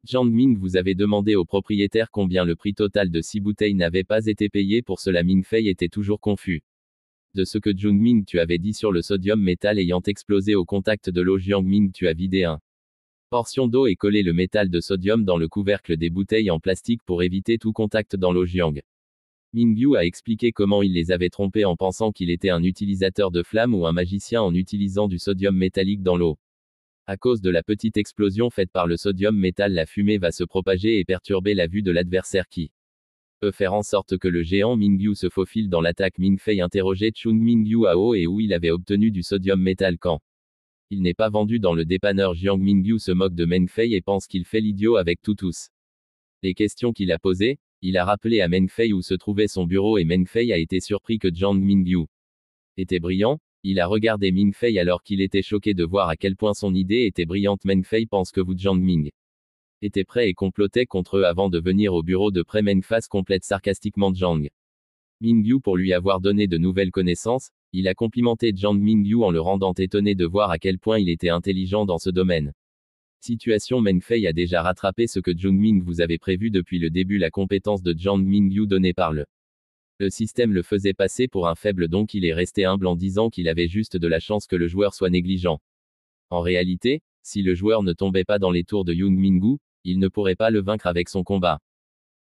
Jiang Ming vous avez demandé au propriétaire combien le prix total de 6 bouteilles n'avait pas été payé pour cela. Meng Fei était toujours confus de ce que Jiang Ming tu avais dit sur le sodium métal ayant explosé au contact de l'eau. Jiang Ming tu as vidé un portion d'eau et collé le métal de sodium dans le couvercle des bouteilles en plastique pour éviter tout contact dans l'eau. Jiang Mingyu a expliqué comment il les avait trompés en pensant qu'il était un utilisateur de flammes ou un magicien en utilisant du sodium métallique dans l'eau. À cause de la petite explosion faite par le sodium métal, la fumée va se propager et perturber la vue de l'adversaire qui peut faire en sorte que le géant Mingyu se faufile dans l'attaque. Meng Fei interrogeait Chun Mingyu à haut et où il avait obtenu du sodium métal quand il n'est pas vendu dans le dépanneur. Jiang Mingyu se moque de Meng Fei et pense qu'il fait l'idiot avec tous. Les questions qu'il a posées, il a rappelé à Meng Fei où se trouvait son bureau et Meng Fei a été surpris que Jiang Mingyu était brillant. Il a regardé Ming Fei alors qu'il était choqué de voir à quel point son idée était brillante. Meng Fei pense que vous Jiang Ming était prêt et complotait contre eux avant de venir au bureau de près. Meng Face complète sarcastiquement Jiang Mingyu pour lui avoir donné de nouvelles connaissances. Il a complimenté Jiang Mingyu en le rendant étonné de voir à quel point il était intelligent dans ce domaine. Situation Meng Fei a déjà rattrapé ce que Jiang Ming vous avait prévu depuis le début. La compétence de Jiang Mingyu donnée par le système le faisait passer pour un faible, donc il est resté humble en disant qu'il avait juste de la chance que le joueur soit négligent. En réalité, si le joueur ne tombait pas dans les tours de Jiang Mingyu, il ne pourrait pas le vaincre avec son combat.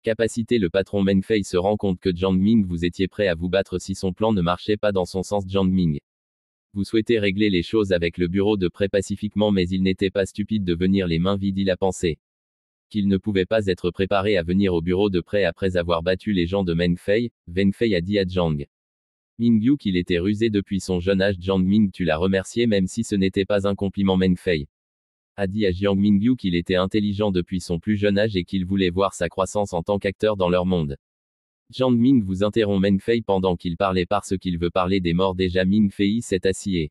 Capacité. Le patron Meng Fei se rend compte que Jiang Ming vous étiez prêt à vous battre si son plan ne marchait pas dans son sens. Jiang Ming vous souhaitez régler les choses avec le bureau de près pacifiquement, mais il n'était pas stupide de venir les mains vides. Il a pensé qu'il ne pouvait pas être préparé à venir au bureau de près après avoir battu les gens de Meng Fei. Meng Fei a dit à Jiang Mingyu qu'il était rusé depuis son jeune âge. Jiang Ming tu l'as remercié même si ce n'était pas un compliment. Meng Fei a dit à Jiang Mingyu qu'il était intelligent depuis son plus jeune âge et qu'il voulait voir sa croissance en tant qu'acteur dans leur monde. Jiang Ming vous interrompt Meng Fei pendant qu'il parlait parce qu'il veut parler des morts déjà. Ming Fei s'est assis.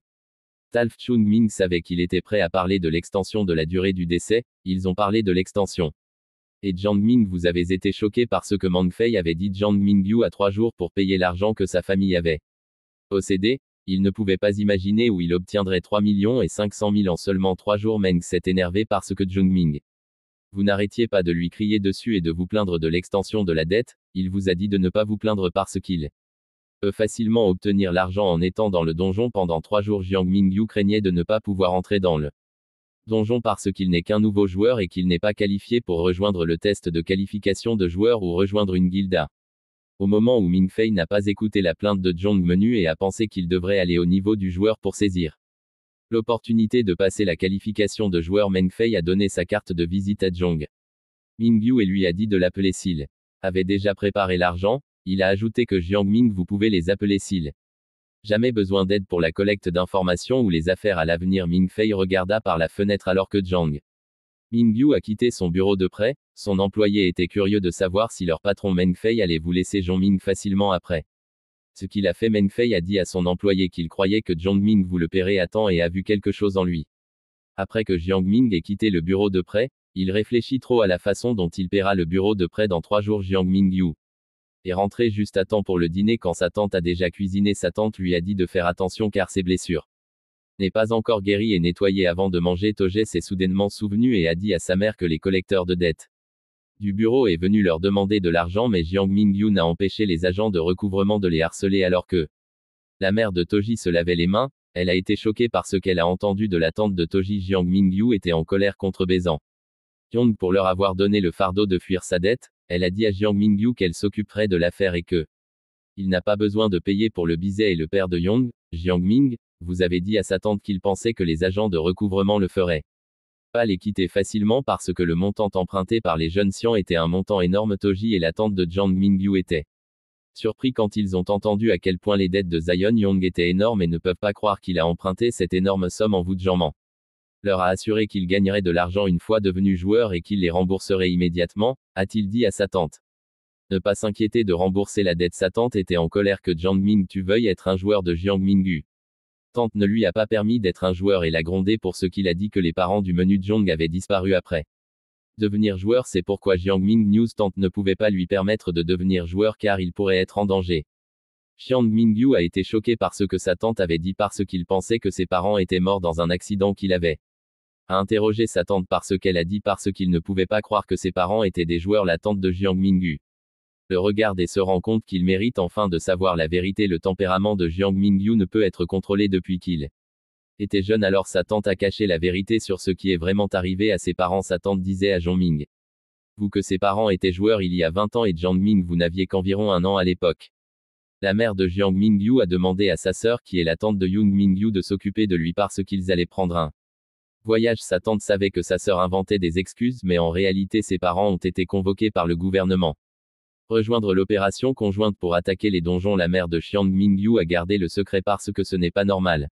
Talf Chun Ming savait qu'il était prêt à parler de l'extension de la durée du décès. Ils ont parlé de l'extension. Et Jiang Ming vous avez été choqué par ce que Meng Fei avait dit. Jiang Mingyu a 3 jours pour payer l'argent que sa famille avait possédé. Il ne pouvait pas imaginer où il obtiendrait 3,5 millions en seulement 3 jours. Meng s'est énervé parce que Jiang Ming vous n'arrêtiez pas de lui crier dessus et de vous plaindre de l'extension de la dette. Il vous a dit de ne pas vous plaindre parce qu'il peut facilement obtenir l'argent en étant dans le donjon pendant 3 jours. Jiang Mingyu craignait de ne pas pouvoir entrer dans le donjon parce qu'il n'est qu'un nouveau joueur et qu'il n'est pas qualifié pour rejoindre le test de qualification de joueur ou rejoindre une guilda. Au moment où Ming Fei n'a pas écouté la plainte de Jiang Menu et a pensé qu'il devrait aller au niveau du joueur pour saisir l'opportunité de passer la qualification de joueur, Meng Fei a donné sa carte de visite à Jiang Mingyu et lui a dit de l'appeler s'il avait déjà préparé l'argent. Il a ajouté que Jiang Ming vous pouvez les appeler s'il jamais besoin d'aide pour la collecte d'informations ou les affaires à l'avenir. Ming Fei regarda par la fenêtre alors que Jiang Mingyu a quitté son bureau de près. Son employé était curieux de savoir si leur patron Meng Fei allait vous laisser Jiang Ming facilement après ce qu'il a fait. Meng Fei a dit à son employé qu'il croyait que Jiang Ming vous le paierait à temps et a vu quelque chose en lui. Après que Jiang Ming ait quitté le bureau de près, il réfléchit trop à la façon dont il paiera le bureau de près dans 3 jours. Jiang Mingyu est rentré juste à temps pour le dîner quand sa tante a déjà cuisiné. Sa tante lui a dit de faire attention car ses blessures n'est pas encore guéri et nettoyé avant de manger. Toge s'est soudainement souvenu et a dit à sa mère que les collecteurs de dettes du bureau est venu leur demander de l'argent, mais Jiang Mingyu n'a empêché les agents de recouvrement de les harceler alors que la mère de Toji se lavait les mains. Elle a été choquée par ce qu'elle a entendu de la tante de Toji. Jiang Mingyu était en colère contre Bézan Jiang pour leur avoir donné le fardeau de fuir sa dette. Elle a dit à Jiang Mingyu qu'elle s'occuperait de l'affaire et que il n'a pas besoin de payer pour le biset et le père de Yang. Jiang Ming vous avez dit à sa tante qu'il pensait que les agents de recouvrement le feraient pas les quitter facilement parce que le montant emprunté par les jeunes Xian était un montant énorme. Toji et la tante de Jiang Mingyu étaient surpris quand ils ont entendu à quel point les dettes de Zion Yang étaient énormes et ne peuvent pas croire qu'il a emprunté cette énorme somme en vous. Jiang leur a assuré qu'il gagnerait de l'argent une fois devenu joueur et qu'il les rembourserait immédiatement, a-t-il dit à sa tante. Ne pas s'inquiéter de rembourser la dette. Sa tante était en colère que Jiang Ming tu veuilles être un joueur de Jiang Mingyu. Tante ne lui a pas permis d'être un joueur et l'a grondé pour ce qu'il a dit que les parents du menu Jiang avaient disparu après devenir joueur. C'est pourquoi Jiang Ming News tante ne pouvait pas lui permettre de devenir joueur car il pourrait être en danger. Jiang Mingyu a été choqué par ce que sa tante avait dit parce qu'il pensait que ses parents étaient morts dans un accident qu'il avait a interrogé sa tante parce qu'elle a dit parce qu'il ne pouvait pas croire que ses parents étaient des joueurs. La tante de Jiang Mingyu le regarde et se rend compte qu'il mérite enfin de savoir la vérité. Le tempérament de Jiang Mingyu ne peut être contrôlé depuis qu'il était jeune, alors sa tante a caché la vérité sur ce qui est vraiment arrivé à ses parents. Sa tante disait à Jiang Ming vous que ses parents étaient joueurs il y a 20 ans et Jiang Ming vous n'aviez qu'environ 1 an à l'époque. La mère de Jiang Mingyu a demandé à sa sœur qui est la tante de Young Mingyu de s'occuper de lui parce qu'ils allaient prendre un voyage. Sa tante savait que sa sœur inventait des excuses mais en réalité ses parents ont été convoqués par le gouvernement rejoindre l'opération conjointe pour attaquer les donjons. La mère de Jiang Mingyu a gardé le secret parce que ce n'est pas normal.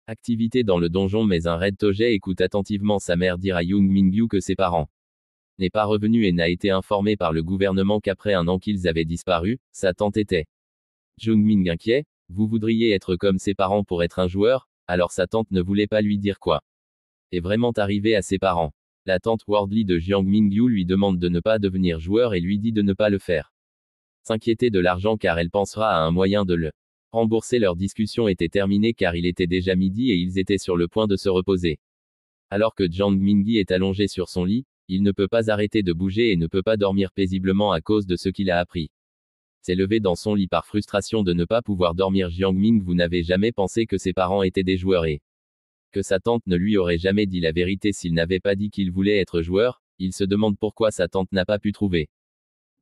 Activité dans le donjon mais un raid. Toge écoute attentivement sa mère dire à Young Mingyu que ses parents n'est pas revenu et n'a été informé par le gouvernement qu'après un an qu'ils avaient disparu, sa tante était. Jung-Ming inquiet, vous voudriez être comme ses parents pour être un joueur, alors sa tante ne voulait pas lui dire quoi. Est vraiment arrivé à ses parents. La tante Wardley de Jiang Mingyu lui demande de ne pas devenir joueur et lui dit de ne pas le faire. S'inquiéter de l'argent car elle pensera à un moyen de le rembourser. Leur discussion était terminée car il était déjà midi et ils étaient sur le point de se reposer. Alors que Jiang Mingyi est allongé sur son lit, il ne peut pas arrêter de bouger et ne peut pas dormir paisiblement à cause de ce qu'il a appris. S'est levé dans son lit par frustration de ne pas pouvoir dormir. Jiang Ming, vous n'avez jamais pensé que ses parents étaient des joueurs et que sa tante ne lui aurait jamais dit la vérité s'il n'avait pas dit qu'il voulait être joueur. Il se demande pourquoi sa tante n'a pas pu trouver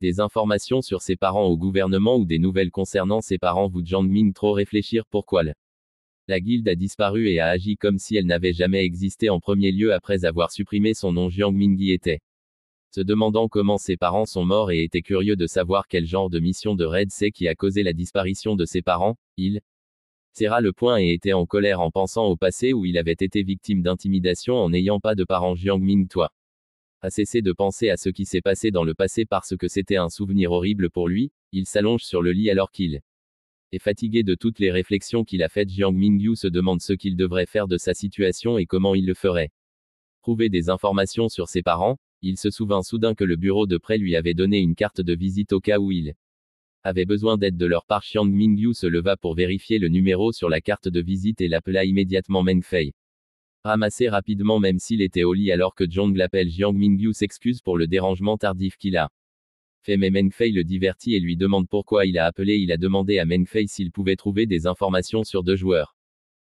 des informations sur ses parents au gouvernement ou des nouvelles concernant ses parents. Vous Jiang Ming trop réfléchir pourquoi la guilde a disparu et a agi comme si elle n'avait jamais existé en premier lieu après avoir supprimé son nom. Jiang Mingyi était se demandant comment ses parents sont morts et était curieux de savoir quel genre de mission de raid c'est qui a causé la disparition de ses parents. Il serra le poing et était en colère en pensant au passé où il avait été victime d'intimidation en n'ayant pas de parents. Jiang Ming toi a cessé de penser à ce qui s'est passé dans le passé parce que c'était un souvenir horrible pour lui. Il s'allonge sur le lit alors qu'il est fatigué de toutes les réflexions qu'il a faites. Jiang Mingyu se demande ce qu'il devrait faire de sa situation et comment il le ferait. Trouver des informations sur ses parents. Il se souvint soudain que le bureau de prêt lui avait donné une carte de visite au cas où il avait besoin d'aide de leur part. Jiang Mingyu se leva pour vérifier le numéro sur la carte de visite et l'appela immédiatement. Meng Fei ramassé rapidement même s'il était au lit alors que Zhong l'appelle. Jiang Mingyu s'excuse pour le dérangement tardif qu'il a fait mais Meng Fei le divertit et lui demande pourquoi il a appelé. Il a demandé à Meng Fei s'il pouvait trouver des informations sur deux joueurs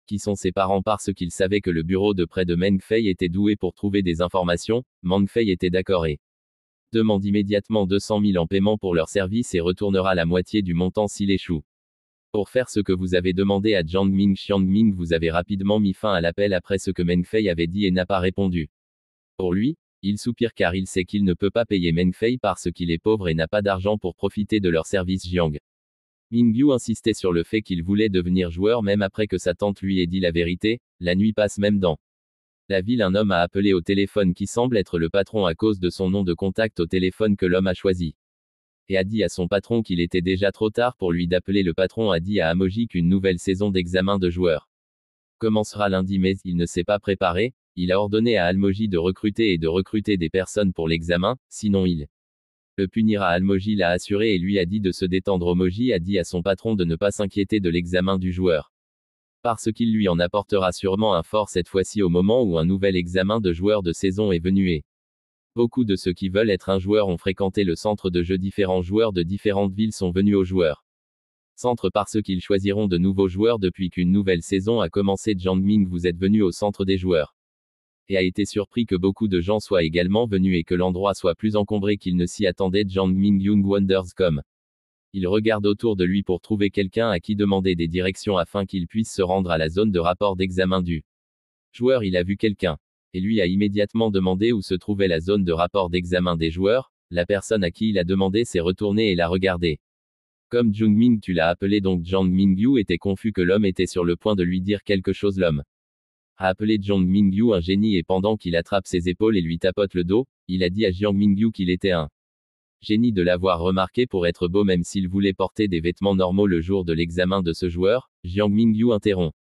qui sont ses parents parce qu'il savait que le bureau de prêt de Meng Fei était doué pour trouver des informations. Meng Fei était d'accord et demande immédiatement 200 000 en paiement pour leur service et retournera la moitié du montant s'il échoue. Pour faire ce que vous avez demandé à Jiang Ming. Jiang Ming vous avez rapidement mis fin à l'appel après ce que Meng Fei avait dit et n'a pas répondu. Pour lui, il soupire car il sait qu'il ne peut pas payer Meng Fei parce qu'il est pauvre et n'a pas d'argent pour profiter de leur service. Jiang Mingyu insistait sur le fait qu'il voulait devenir joueur même après que sa tante lui ait dit la vérité. La nuit passe même dans la ville. Un homme a appelé au téléphone qui semble être le patron à cause de son nom de contact au téléphone que l'homme a choisi. Et a dit à son patron qu'il était déjà trop tard pour lui d'appeler. Le patron a dit à Amoji qu'une nouvelle saison d'examen de joueurs commencera lundi mais il ne s'est pas préparé. Il a ordonné à Almoji de recruter des personnes pour l'examen, sinon il le punira. Almoji l'a assuré et lui a dit de se détendre. Omoji a dit à son patron de ne pas s'inquiéter de l'examen du joueur parce qu'il lui en apportera sûrement un fort cette fois-ci au moment où un nouvel examen de joueurs de saison est venu et beaucoup de ceux qui veulent être un joueur ont fréquenté le centre de jeu. Différents joueurs de différentes villes sont venus au joueur centre parce qu'ils choisiront de nouveaux joueurs depuis qu'une nouvelle saison a commencé. Jiang Ming vous êtes venu au centre des joueurs et a été surpris que beaucoup de gens soient également venus et que l'endroit soit plus encombré qu'il ne s'y attendait. Jiang Ming Young wonders comme il regarde autour de lui pour trouver quelqu'un à qui demander des directions afin qu'il puisse se rendre à la zone de rapport d'examen du joueur. Il a vu quelqu'un et lui a immédiatement demandé où se trouvait la zone de rapport d'examen des joueurs. La personne à qui il a demandé s'est retournée et l'a regardé. Comme Jung Ming tu l'as appelé donc. Jiang Mingyu était confus que l'homme était sur le point de lui dire quelque chose. L'homme a appelé Jiang Mingyu un génie et pendant qu'il attrape ses épaules et lui tapote le dos, il a dit à Jiang Mingyu qu'il était un génie de l'avoir remarqué pour être beau même s'il voulait porter des vêtements normaux le jour de l'examen de ce joueur. Jiang Mingyu interrompt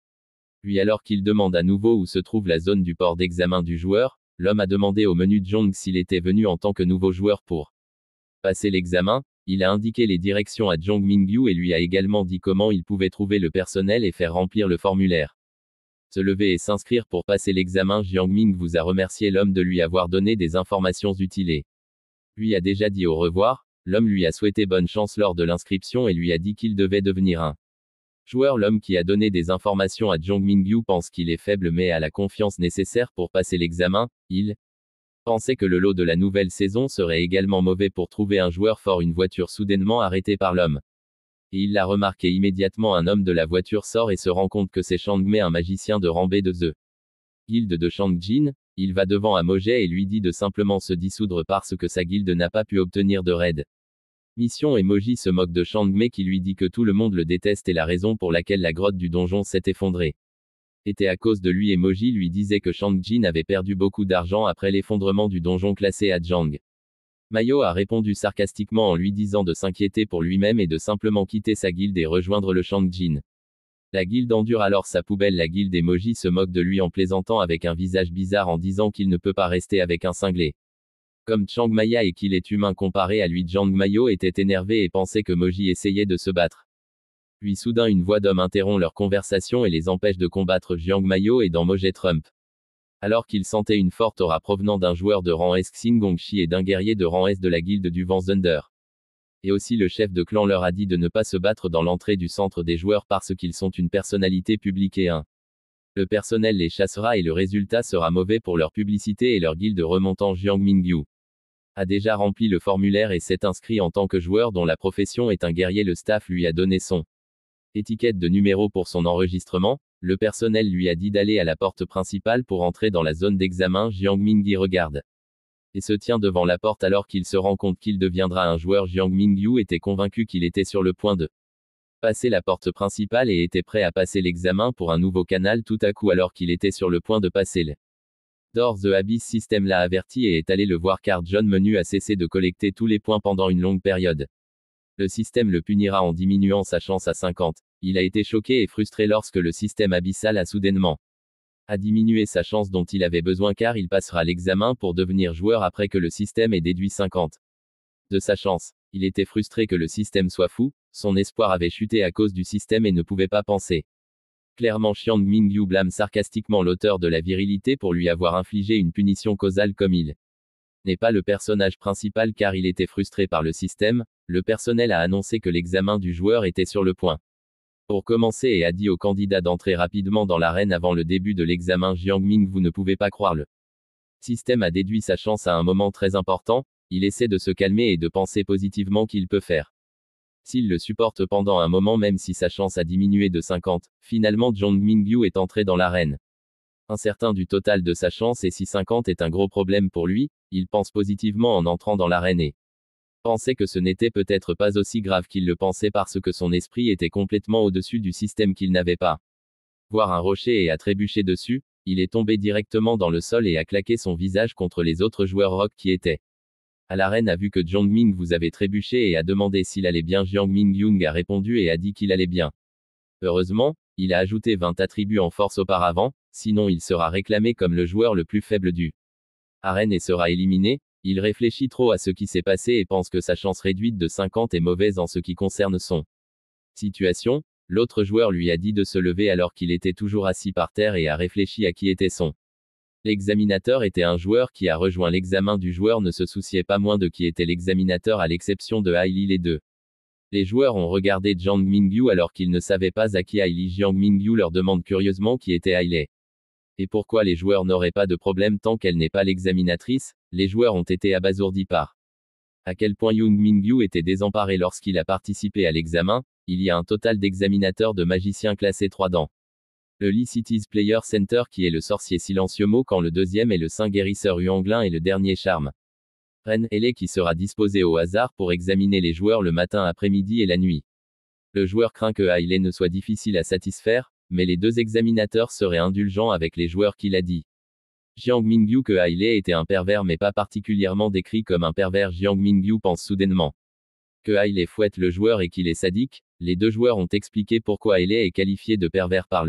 lui alors qu'il demande à nouveau où se trouve la zone du port d'examen du joueur. L'homme a demandé au menu Jiang s'il était venu en tant que nouveau joueur pour passer l'examen. Il a indiqué les directions à Jiang Mingyu et lui a également dit comment il pouvait trouver le personnel et faire remplir le formulaire. Se lever et s'inscrire pour passer l'examen. Jiang Ming vous a remercié l'homme de lui avoir donné des informations utiles et lui a déjà dit au revoir. L'homme lui a souhaité bonne chance lors de l'inscription et lui a dit qu'il devait devenir un joueur. L'homme qui a donné des informations à Jiang Mingyu pense qu'il est faible mais a la confiance nécessaire pour passer l'examen. Il pensait que le lot de la nouvelle saison serait également mauvais pour trouver un joueur fort. Une voiture soudainement arrêtée par l'homme. Et il l'a remarqué immédiatement. Un homme de la voiture sort et se rend compte que c'est Shangmei, un magicien de rang B de The Guilde de Shangjin. Il va devant Amojet et lui dit de simplement se dissoudre parce que sa guilde n'a pas pu obtenir de raid mission. Emoji se moque de Shangmei qui lui dit que tout le monde le déteste et la raison pour laquelle la grotte du donjon s'est effondrée. Était à cause de lui et Moji lui disait que Shang-Jin avait perdu beaucoup d'argent après l'effondrement du donjon classé à Jiang. Mayo a répondu sarcastiquement en lui disant de s'inquiéter pour lui-même et de simplement quitter sa guilde et rejoindre le Shang-Jin. La guilde endure alors sa poubelle. La guilde Emoji se moque de lui en plaisantant avec un visage bizarre en disant qu'il ne peut pas rester avec un cinglé. Comme Chiang Maya et qu'il est humain comparé à lui, Jiang Mayo était énervé et pensait que Moji essayait de se battre. Puis soudain une voix d'homme interrompt leur conversation et les empêche de combattre Jiang Mayo et d'emmoger Trump. Alors qu'il sentait une forte aura provenant d'un joueur de rang S Xin Gongxi et d'un guerrier de rang S de la guilde du Vent Thunder. Et aussi le chef de clan leur a dit de ne pas se battre dans l'entrée du centre des joueurs parce qu'ils sont une personnalité publique et le personnel les chassera et le résultat sera mauvais pour leur publicité et leur guilde remontant. Jiang Mingyu a déjà rempli le formulaire et s'est inscrit en tant que joueur dont la profession est un guerrier. Le staff lui a donné son étiquette de numéro pour son enregistrement. Le personnel lui a dit d'aller à la porte principale pour entrer dans la zone d'examen. Jiang Mingyi regarde et se tient devant la porte alors qu'il se rend compte qu'il deviendra un joueur. Jiang Mingyu était convaincu qu'il était sur le point de passer la porte principale et était prêt à passer l'examen pour un nouveau canal. Tout à coup, alors qu'il était sur le point de passer le Door the Abyss System l'a averti et est allé le voir car John Menu a cessé de collecter tous les points pendant une longue période. Le système le punira en diminuant sa chance à 50. Il a été choqué et frustré lorsque le système abyssal a soudainement diminué sa chance dont il avait besoin car il passera l'examen pour devenir joueur après que le système ait déduit 50 de sa chance. Il était frustré que le système soit fou, son espoir avait chuté à cause du système et ne pouvait pas penser clairement. Chiang Mingyu blâme sarcastiquement l'auteur de la virilité pour lui avoir infligé une punition causale comme il n'est pas le personnage principal car il était frustré par le système. Le personnel a annoncé que l'examen du joueur était sur le point pour commencer et a dit au candidat d'entrer rapidement dans l'arène avant le début de l'examen. Jiang Ming, vous ne pouvez pas croire, le système a déduit sa chance à un moment très important. Il essaie de se calmer et de penser positivement qu'il peut faire. S'il le supporte pendant un moment même si sa chance a diminué de 50, finalement Jiang Mingyu est entré dans l'arène incertain du total de sa chance et si 50 est un gros problème pour lui, il pense positivement en entrant dans l'arène et pensait que ce n'était peut-être pas aussi grave qu'il le pensait parce que son esprit était complètement au-dessus du système qu'il n'avait pas voir un rocher et a trébuché dessus. Il est tombé directement dans le sol et a claqué son visage contre les autres joueurs rock qui étaient à l'arène. A vu que Jiang Ming vous avait trébuché et a demandé s'il allait bien. Jiang Mingyung a répondu et a dit qu'il allait bien. Heureusement, il a ajouté 20 attributs en force auparavant, sinon il sera réclamé comme le joueur le plus faible du arène et sera éliminé. Il réfléchit trop à ce qui s'est passé et pense que sa chance réduite de 50 est mauvaise en ce qui concerne son situation. L'autre joueur lui a dit de se lever alors qu'il était toujours assis par terre et a réfléchi à qui était son l'examinateur. Était un joueur qui a rejoint l'examen du joueur ne se souciait pas moins de qui était l'examinateur à l'exception de Hailey. Les joueurs ont regardé Jiang Mingyu alors qu'ils ne savaient pas à qui Hailey. Jiang Mingyu leur demande curieusement qui était Hailey. Et pourquoi les joueurs n'auraient pas de problème tant qu'elle n'est pas l'examinatrice. Les joueurs ont été abasourdis par à quel point Jiang Mingyu était désemparé lorsqu'il a participé à l'examen. Il y a un total d'examinateurs de magiciens classés 3 dans le Lee Cities Player Center qui est le sorcier silencieux Mo quand le deuxième est le saint guérisseur Huanglin et le dernier charme Ren Ele qui sera disposé au hasard pour examiner les joueurs le matin, après-midi et la nuit. Le joueur craint que Hailey ne soit difficile à satisfaire, mais les deux examinateurs seraient indulgents avec les joueurs qu'il a dit. Jiang Mingyu que Hailey était un pervers mais pas particulièrement décrit comme un pervers. Jiang Mingyu pense soudainement que Hailey fouette le joueur et qu'il est sadique. Les deux joueurs ont expliqué pourquoi Hailey est qualifié de pervers par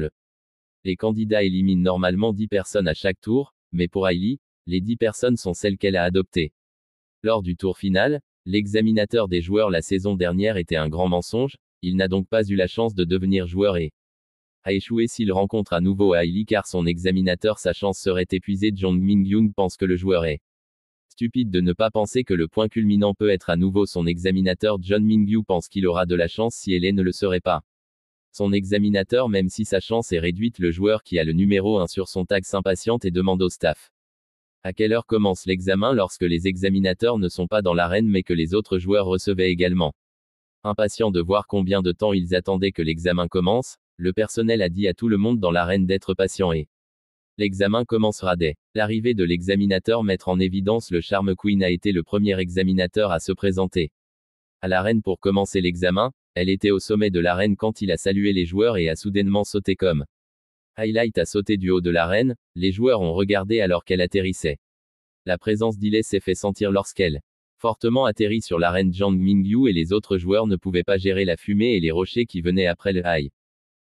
les candidats éliminent normalement 10 personnes à chaque tour, mais pour Hailey, les 10 personnes sont celles qu'elle a adoptées. Lors du tour final, l'examinateur des joueurs la saison dernière était un grand mensonge. Il n'a donc pas eu la chance de devenir joueur et a échoué s'il rencontre à nouveau Hailey car son examinateur sa chance serait épuisée. Jiang Mingyung pense que le joueur est stupide de ne pas penser que le point culminant peut être à nouveau son examinateur. John Mingyu pense qu'il aura de la chance si Hailey ne le serait pas son examinateur même si sa chance est réduite. Le joueur qui a le numéro 1 sur son tag s'impatiente et demande au staff à quelle heure commence l'examen lorsque les examinateurs ne sont pas dans l'arène mais que les autres joueurs recevaient également. Impatient de voir combien de temps ils attendaient que l'examen commence, le personnel a dit à tout le monde dans l'arène d'être patient et l'examen commencera dès l'arrivée de l'examinateur. Mettre en évidence le Charme Queen a été le premier examinateur à se présenter à l'arène pour commencer l'examen. Elle était au sommet de l'arène quand il a salué les joueurs et a soudainement sauté comme Highlight a sauté du haut de l'arène, les joueurs ont regardé alors qu'elle atterrissait. La présence d'Ile s'est fait sentir lorsqu'elle fortement atterrit sur l'arène. Zhang Mingyu et les autres joueurs ne pouvaient pas gérer la fumée et les rochers qui venaient après le high.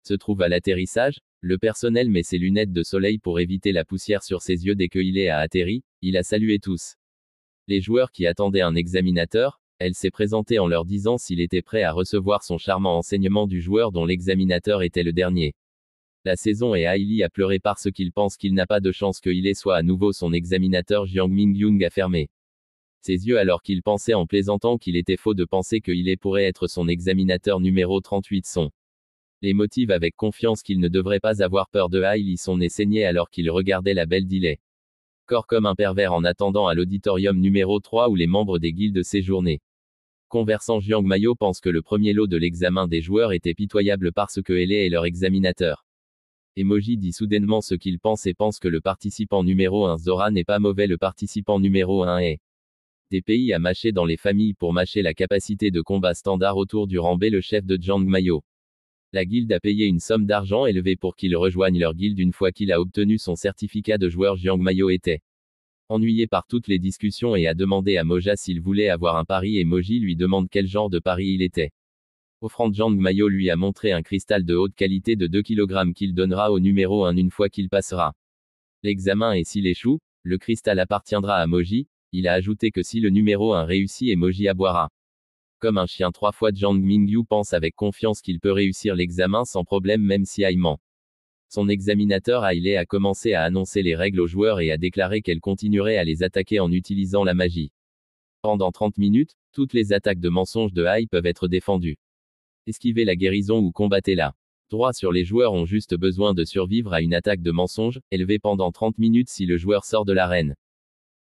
Se trouve à l'atterrissage, le personnel met ses lunettes de soleil pour éviter la poussière sur ses yeux dès que Ile a atterri, il a salué tous les joueurs qui attendaient un examinateur, elle s'est présentée en leur disant s'il était prêt à recevoir son charmant enseignement du joueur dont l'examinateur était le dernier. La saison et Hailey a pleuré parce qu'il pense qu'il n'a pas de chance que Ile soit à nouveau son examinateur. Jiang Mingyung a fermé ses yeux alors qu'il pensait en plaisantant qu'il était faux de penser que Ile pourrait être son examinateur numéro 38 son. Les motive avec confiance qu'il ne devrait pas avoir peur de Hailey. Son nez saignait alors qu'il regardait la belle d'Ile. Corps comme un pervers en attendant à l'auditorium numéro 3 où les membres des guildes séjournaient. Conversant, Jiang Mayo pense que le premier lot de l'examen des joueurs était pitoyable parce que Ile est leur examinateur. Emoji dit soudainement ce qu'il pense et pense que le participant numéro 1 Zora n'est pas mauvais. Le participant numéro 1 est des pays à mâcher dans les familles pour mâcher la capacité de combat standard autour du rang B. Le chef de Jiang Mayo. La guilde a payé une somme d'argent élevée pour qu'il rejoigne leur guilde une fois qu'il a obtenu son certificat de joueur. Jiang Mayo était ennuyé par toutes les discussions et a demandé à Moja s'il voulait avoir un pari. Emoji lui demande quel genre de pari il était. Offrant, Jiang Mayo lui a montré un cristal de haute qualité de 2 kg qu'il donnera au numéro 1 une fois qu'il passera l'examen et s'il échoue, le cristal appartiendra à Moji. Il a ajouté que si le numéro 1 réussit, Emoji aboiera comme un chien 3 fois. Jiang Mingyu pense avec confiance qu'il peut réussir l'examen sans problème même si Haï ment. Son examinateur Hailey a commencé à annoncer les règles aux joueurs et a déclaré qu'elle continuerait à les attaquer en utilisant la magie. Pendant 30 minutes, toutes les attaques de mensonge de Haï peuvent être défendues. Esquiver la guérison ou combattre la droit sur les joueurs ont juste besoin de survivre à une attaque de mensonge, élevée pendant 30 minutes. Si le joueur sort de l'arène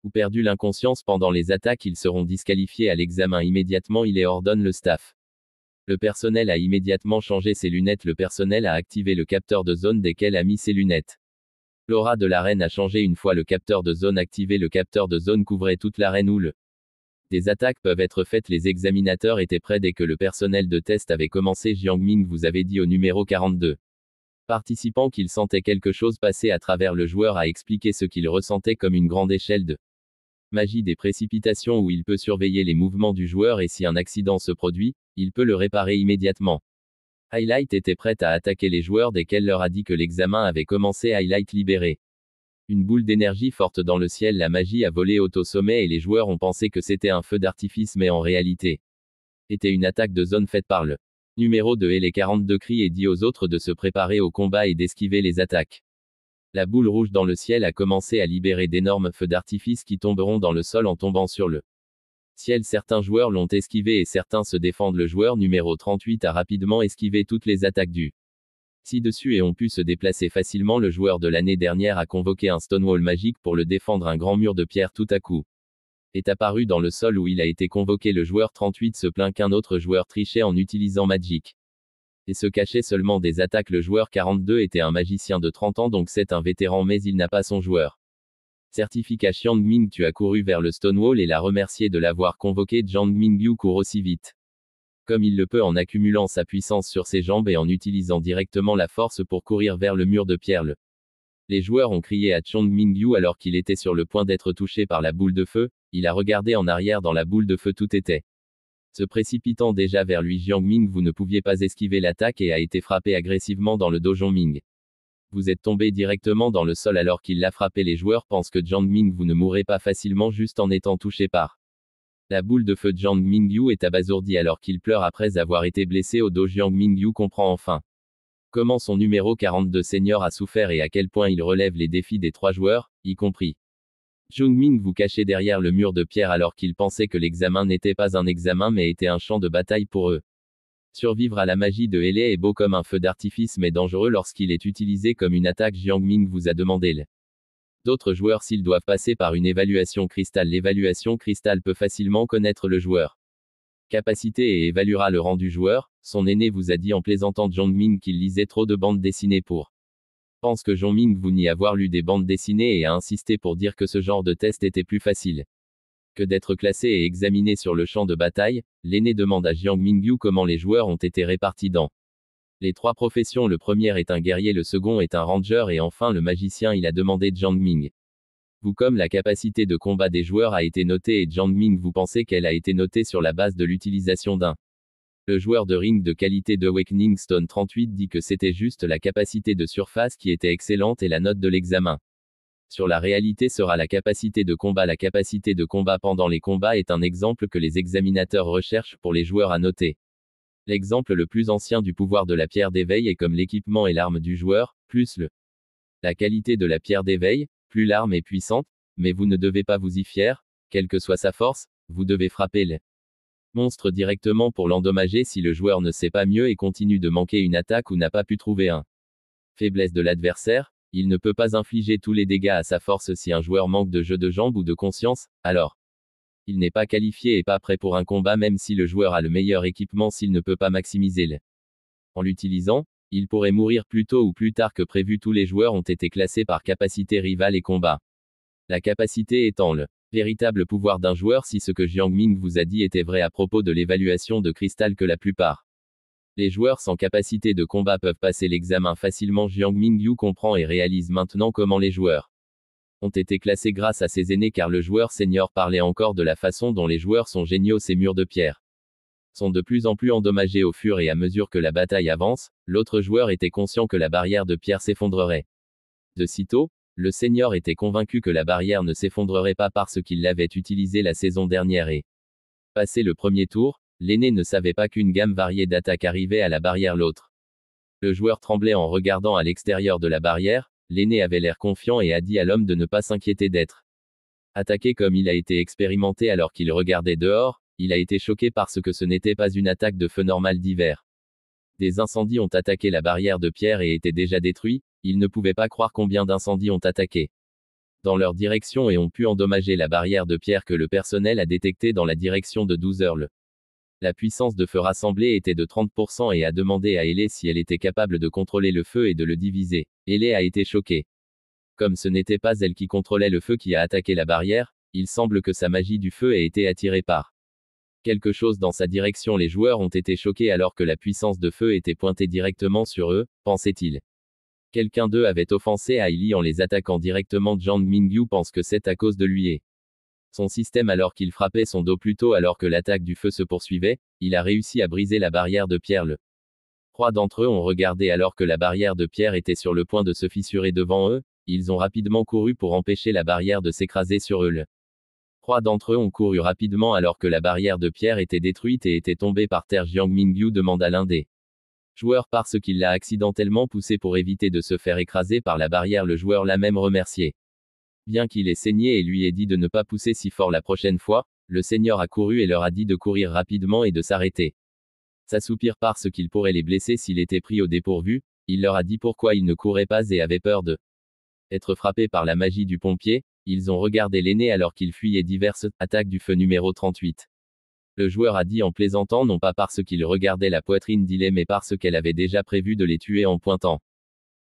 ou perdu l'inconscience pendant les attaques, ils seront disqualifiés à l'examen immédiatement. Il ordonne le staff. Le personnel a immédiatement changé ses lunettes. Le personnel a activé le capteur de zone dès qu'elle a mis ses lunettes. L'aura de l'arène a changé une fois le capteur de zone activé. Le capteur de zone couvrait toute l'arène où des attaques peuvent être faites. Les examinateurs étaient prêts dès que le personnel de test avait commencé. Jiang Ming vous avez dit au numéro 42 participant qu'il sentait quelque chose passer à travers le joueur, a expliqué ce qu'il ressentait comme une grande échelle de magie des précipitations où il peut surveiller les mouvements du joueur et si un accident se produit, il peut le réparer immédiatement. Highlight était prête à attaquer les joueurs dès qu'elle leur a dit que l'examen avait commencé. Highlight libéré une boule d'énergie forte dans le ciel. La magie a volé haut au sommet et les joueurs ont pensé que c'était un feu d'artifice, mais en réalité était une attaque de zone faite par le numéro 2 et les 42 cris et dit aux autres de se préparer au combat et d'esquiver les attaques. La boule rouge dans le ciel a commencé à libérer d'énormes feux d'artifice qui tomberont dans le sol en tombant sur le ciel. Certains joueurs l'ont esquivé et certains se défendent. Le joueur numéro 38 a rapidement esquivé toutes les attaques du ci-dessus et ont pu se déplacer facilement. Le joueur de l'année dernière a convoqué un Stonewall magique pour le défendre. Un grand mur de pierre tout à coup est apparu dans le sol où il a été convoqué. Le joueur 38 se plaint qu'un autre joueur trichait en utilisant Magic et se cachait seulement des attaques. Le joueur 42 était un magicien de 30 ans, donc c'est un vétéran, mais il n'a pas son joueur certificat. Jiang Ming tu as couru vers le Stonewall et l'a remercié de l'avoir convoqué. Jiang Mingyu court aussi vite comme il le peut en accumulant sa puissance sur ses jambes et en utilisant directement la force pour courir vers le mur de pierre. Les joueurs ont crié à Jiang Mingyu alors qu'il était sur le point d'être touché par la boule de feu. Il a regardé en arrière dans la boule de feu, tout était se précipitant déjà vers lui. Jiang Ming vous ne pouviez pas esquiver l'attaque et a été frappé agressivement dans le dos. Jiang Ming vous êtes tombé directement dans le sol alors qu'il l'a frappé. Les joueurs pensent que Jiang Ming vous ne mourrez pas facilement juste en étant touché par la boule de feu. Jiang Mingyu est abasourdi alors qu'il pleure après avoir été blessé au dos. Jiang Mingyu comprend enfin comment son numéro 42 senior a souffert et à quel point il relève les défis des 3 joueurs, y compris Jiang Ming vous cachait derrière le mur de pierre alors qu'il pensait que l'examen n'était pas un examen mais était un champ de bataille pour eux. Survivre à la magie de Hele est beau comme un feu d'artifice mais dangereux lorsqu'il est utilisé comme une attaque. Jiang Ming vous a demandé d'autres joueurs s'ils doivent passer par une évaluation cristal. L'évaluation cristal peut facilement connaître le joueur capacité et évaluera le rang du joueur. Son aîné vous a dit en plaisantant Jiang Ming qu'il lisait trop de bandes dessinées pour pense que Jiang Ming vous n'y avoir lu des bandes dessinées et a insisté pour dire que ce genre de test était plus facile que d'être classé et examiné sur le champ de bataille. L'aîné demande à Jiang Mingyu comment les joueurs ont été répartis dans Les trois professions, le premier est un guerrier, le second est un ranger et enfin le magicien. Il a demandé Jiang Ming. Vous comme la capacité de combat des joueurs a été notée et Jiang Ming vous pensez qu'elle a été notée sur la base de l'utilisation d'un. Le joueur de ring de qualité de Awakening Stone 38 dit que c'était juste la capacité de surface qui était excellente et la note de l'examen. Sur la réalité sera la capacité de combat. La capacité de combat pendant les combats est un exemple que les examinateurs recherchent pour les joueurs à noter. L'exemple le plus ancien du pouvoir de la pierre d'éveil est comme l'équipement et l'arme du joueur, plus la qualité de la pierre d'éveil, plus l'arme est puissante, mais vous ne devez pas vous y fier, quelle que soit sa force, vous devez frapper le monstre directement pour l'endommager si le joueur ne sait pas mieux et continue de manquer une attaque ou n'a pas pu trouver un faiblesse de l'adversaire, il ne peut pas infliger tous les dégâts à sa force. Si un joueur manque de jeu de jambes ou de conscience, alors il n'est pas qualifié et pas prêt pour un combat même si le joueur a le meilleur équipement. S'il ne peut pas maximiser en l'utilisant, il pourrait mourir plus tôt ou plus tard que prévu. Tous les joueurs ont été classés par capacité rivale et combat. La capacité étant le véritable pouvoir d'un joueur. Si ce que Jiang Ming vous a dit était vrai à propos de l'évaluation de cristal, que la plupart les joueurs sans capacité de combat peuvent passer l'examen facilement. Jiang Mingyu comprend et réalise maintenant comment les joueurs ont été classés grâce à ses aînés, car le joueur senior parlait encore de la façon dont les joueurs sont géniaux. Ces murs de pierre sont de plus en plus endommagés au fur et à mesure que la bataille avance. L'autre joueur était conscient que la barrière de pierre s'effondrerait. De sitôt, le senior était convaincu que la barrière ne s'effondrerait pas parce qu'il l'avait utilisée la saison dernière et passé le premier tour, l'aîné ne savait pas qu'une gamme variée d'attaques arrivait à la barrière. L'autre le joueur tremblait en regardant à l'extérieur de la barrière. L'aîné avait l'air confiant et a dit à l'homme de ne pas s'inquiéter d'être attaqué comme il a été expérimenté. Alors qu'il regardait dehors, il a été choqué parce que ce n'était pas une attaque de feu normale d'hiver. Des incendies ont attaqué la barrière de pierre et étaient déjà détruits. Il ne pouvait pas croire combien d'incendies ont attaqué dans leur direction et ont pu endommager la barrière de pierre que le personnel a détectée dans la direction de 12 heures. La puissance de feu rassemblée était de 30% et a demandé à Ellie si elle était capable de contrôler le feu et de le diviser. Ellie a été choquée. Comme ce n'était pas elle qui contrôlait le feu qui a attaqué la barrière, il semble que sa magie du feu ait été attirée par quelque chose dans sa direction. Les joueurs ont été choqués alors que la puissance de feu était pointée directement sur eux, pensait-il. Quelqu'un d'eux avait offensé à Ellie en les attaquant directement. Jiang Mingyu pense que c'est à cause de lui et son système alors qu'il frappait son dos plus tôt alors que l'attaque du feu se poursuivait. Il a réussi à briser la barrière de pierre. Les trois d'entre eux ont regardé alors que la barrière de pierre était sur le point de se fissurer devant eux. Ils ont rapidement couru pour empêcher la barrière de s'écraser sur eux. Les trois d'entre eux ont couru rapidement alors que la barrière de pierre était détruite et était tombée par terre. Jiang Mingyu demande à l'un des joueurs parce qu'il l'a accidentellement poussé pour éviter de se faire écraser par la barrière. Le joueur l'a même remercié. Bien qu'il ait saigné et lui ait dit de ne pas pousser si fort la prochaine fois, le seigneur a couru et leur a dit de courir rapidement et de s'arrêter. S'assoupir parce qu'il pourrait les blesser s'il était pris au dépourvu. Il leur a dit pourquoi il ne courait pas et avait peur de être frappé par la magie du pompier. Ils ont regardé l'aîné alors qu'il fuyait diverses attaques du feu numéro 38. Le joueur a dit en plaisantant, non pas parce qu'il regardait la poitrine d'Ilé mais parce qu'elle avait déjà prévu de les tuer en pointant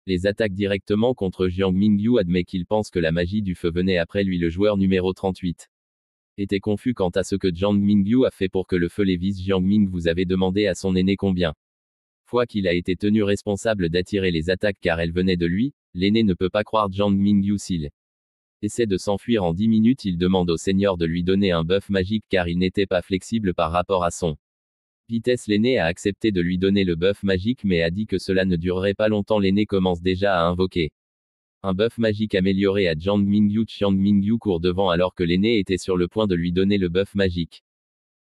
les attaques directement contre Jiang Mingyu. Admet qu'il pense que la magie du feu venait après lui. Le joueur numéro 38 était confus quant à ce que Jiang Mingyu a fait pour que le feu les vise. Jiang Ming vous avait demandé à son aîné combien fois qu'il a été tenu responsable d'attirer les attaques car elles venaient de lui. L'aîné ne peut pas croire Jiang Mingyu. S'il essaie de s'enfuir en 10 minutes, il demande au seigneur de lui donner un buff magique car il n'était pas flexible par rapport à son vitesse. L'aîné a accepté de lui donner le buff magique mais a dit que cela ne durerait pas longtemps. L'aîné commence déjà à invoquer un buff magique amélioré à Jiang Mingyu. Jiang Mingyu court devant alors que l'aîné était sur le point de lui donner le buff magique.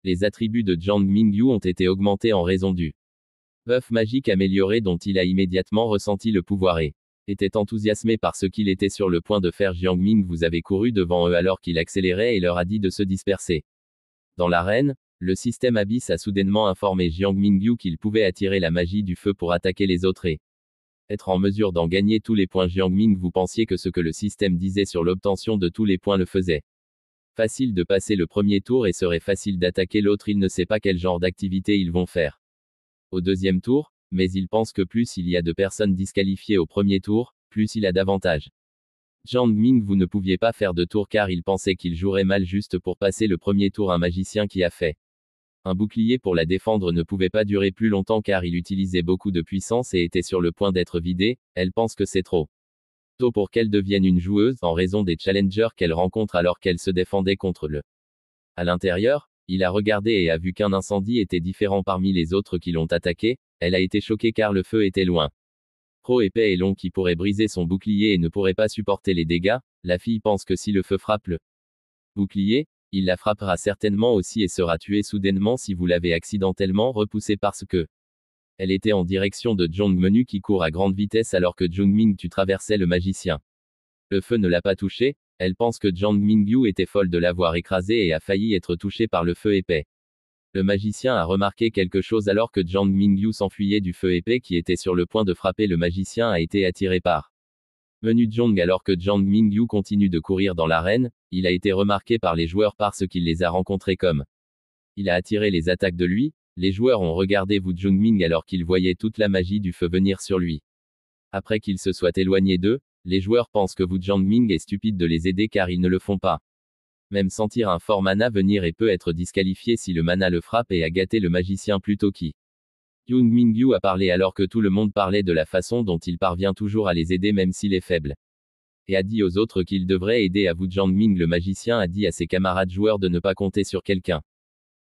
Les attributs de Jiang Mingyu ont été augmentés en raison du buff magique amélioré dont il a immédiatement ressenti le pouvoir et était enthousiasmé par ce qu'il était sur le point de faire. Jiang Ming vous avait couru devant eux alors qu'il accélérait et leur a dit de se disperser. Dans l'arène, le système Abyss a soudainement informé Jiang Mingyu qu'il pouvait attirer la magie du feu pour attaquer les autres et être en mesure d'en gagner tous les points. Jiang Ming vous pensiez que ce que le système disait sur l'obtention de tous les points le faisait facile de passer le premier tour et serait facile d'attaquer l'autre. Il ne sait pas quel genre d'activité ils vont faire au deuxième tour, mais il pense que plus il y a de personnes disqualifiées au premier tour, plus il a d'avantages. Jiang Ming vous ne pouviez pas faire de tour car il pensait qu'il jouerait mal juste pour passer le premier tour. Un magicien qui a fait Un bouclier pour la défendre ne pouvait pas durer plus longtemps car il utilisait beaucoup de puissance et était sur le point d'être vidé, elle pense que c'est trop tôt pour qu'elle devienne une joueuse en raison des challengers qu'elle rencontre alors qu'elle se défendait contre le. À l'intérieur, il a regardé et a vu qu'un incendie était différent parmi les autres qui l'ont attaqué, elle a été choquée car le feu était loin. Trop épais et long qui pourrait briser son bouclier et ne pourrait pas supporter les dégâts, la fille pense que si le feu frappe le bouclier, il la frappera certainement aussi et sera tuée soudainement si vous l'avez accidentellement repoussée parce que elle était en direction de Jong Menu qui court à grande vitesse alors que Jung Ming tu traversais le magicien. Le feu ne l'a pas touché, elle pense que Jang Mingyu était folle de l'avoir écrasé et a failli être touchée par le feu épais. Le magicien a remarqué quelque chose alors que Jang Mingyu s'enfuyait du feu épais qui était sur le point de frapper le magicien a été attiré par Menu Jong alors que Jang Mingyu continue de courir dans l'arène, il a été remarqué par les joueurs parce qu'il les a rencontrés comme. Il a attiré les attaques de lui, les joueurs ont regardé Wu Jungming alors qu'ils voyaient toute la magie du feu venir sur lui. Après qu'il se soit éloigné d'eux, les joueurs pensent que Wu Jungming est stupide de les aider car ils ne le font pas. Même sentir un fort mana venir et peut être disqualifié si le mana le frappe et a gâté le magicien plutôt qui. Jung Mingyu a parlé alors que tout le monde parlait de la façon dont il parvient toujours à les aider même s'il est faible. Et a dit aux autres qu'il devrait aider à Wu Jungming. Le magicien a dit à ses camarades joueurs de ne pas compter sur quelqu'un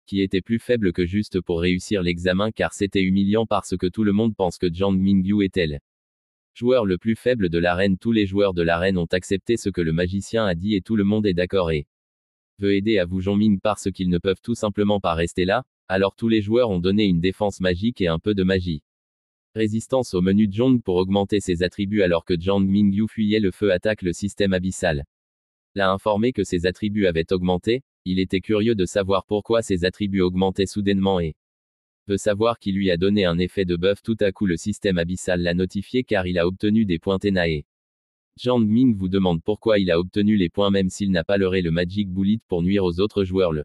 qui était plus faible que juste pour réussir l'examen car c'était humiliant parce que tout le monde pense que Jang Mingyu est le joueur le plus faible de l'arène. Tous les joueurs de l'arène ont accepté ce que le magicien a dit et tout le monde est d'accord et veut aider à Wu Jongming parce qu'ils ne peuvent tout simplement pas rester là, alors tous les joueurs ont donné une défense magique et un peu de magie. Résistance au menu Jong pour augmenter ses attributs alors que Jang Mingyu fuyait le feu attaque le système abyssal. L'a informé que ses attributs avaient augmenté, il était curieux de savoir pourquoi ses attributs augmentaient soudainement et veut savoir qui lui a donné un effet de buff. Tout à coup le système abyssal l'a notifié car il a obtenu des points Tenae. Jang Ming vous demande pourquoi il a obtenu les points même s'il n'a pas leurré le Magic Bullet pour nuire aux autres joueurs. Le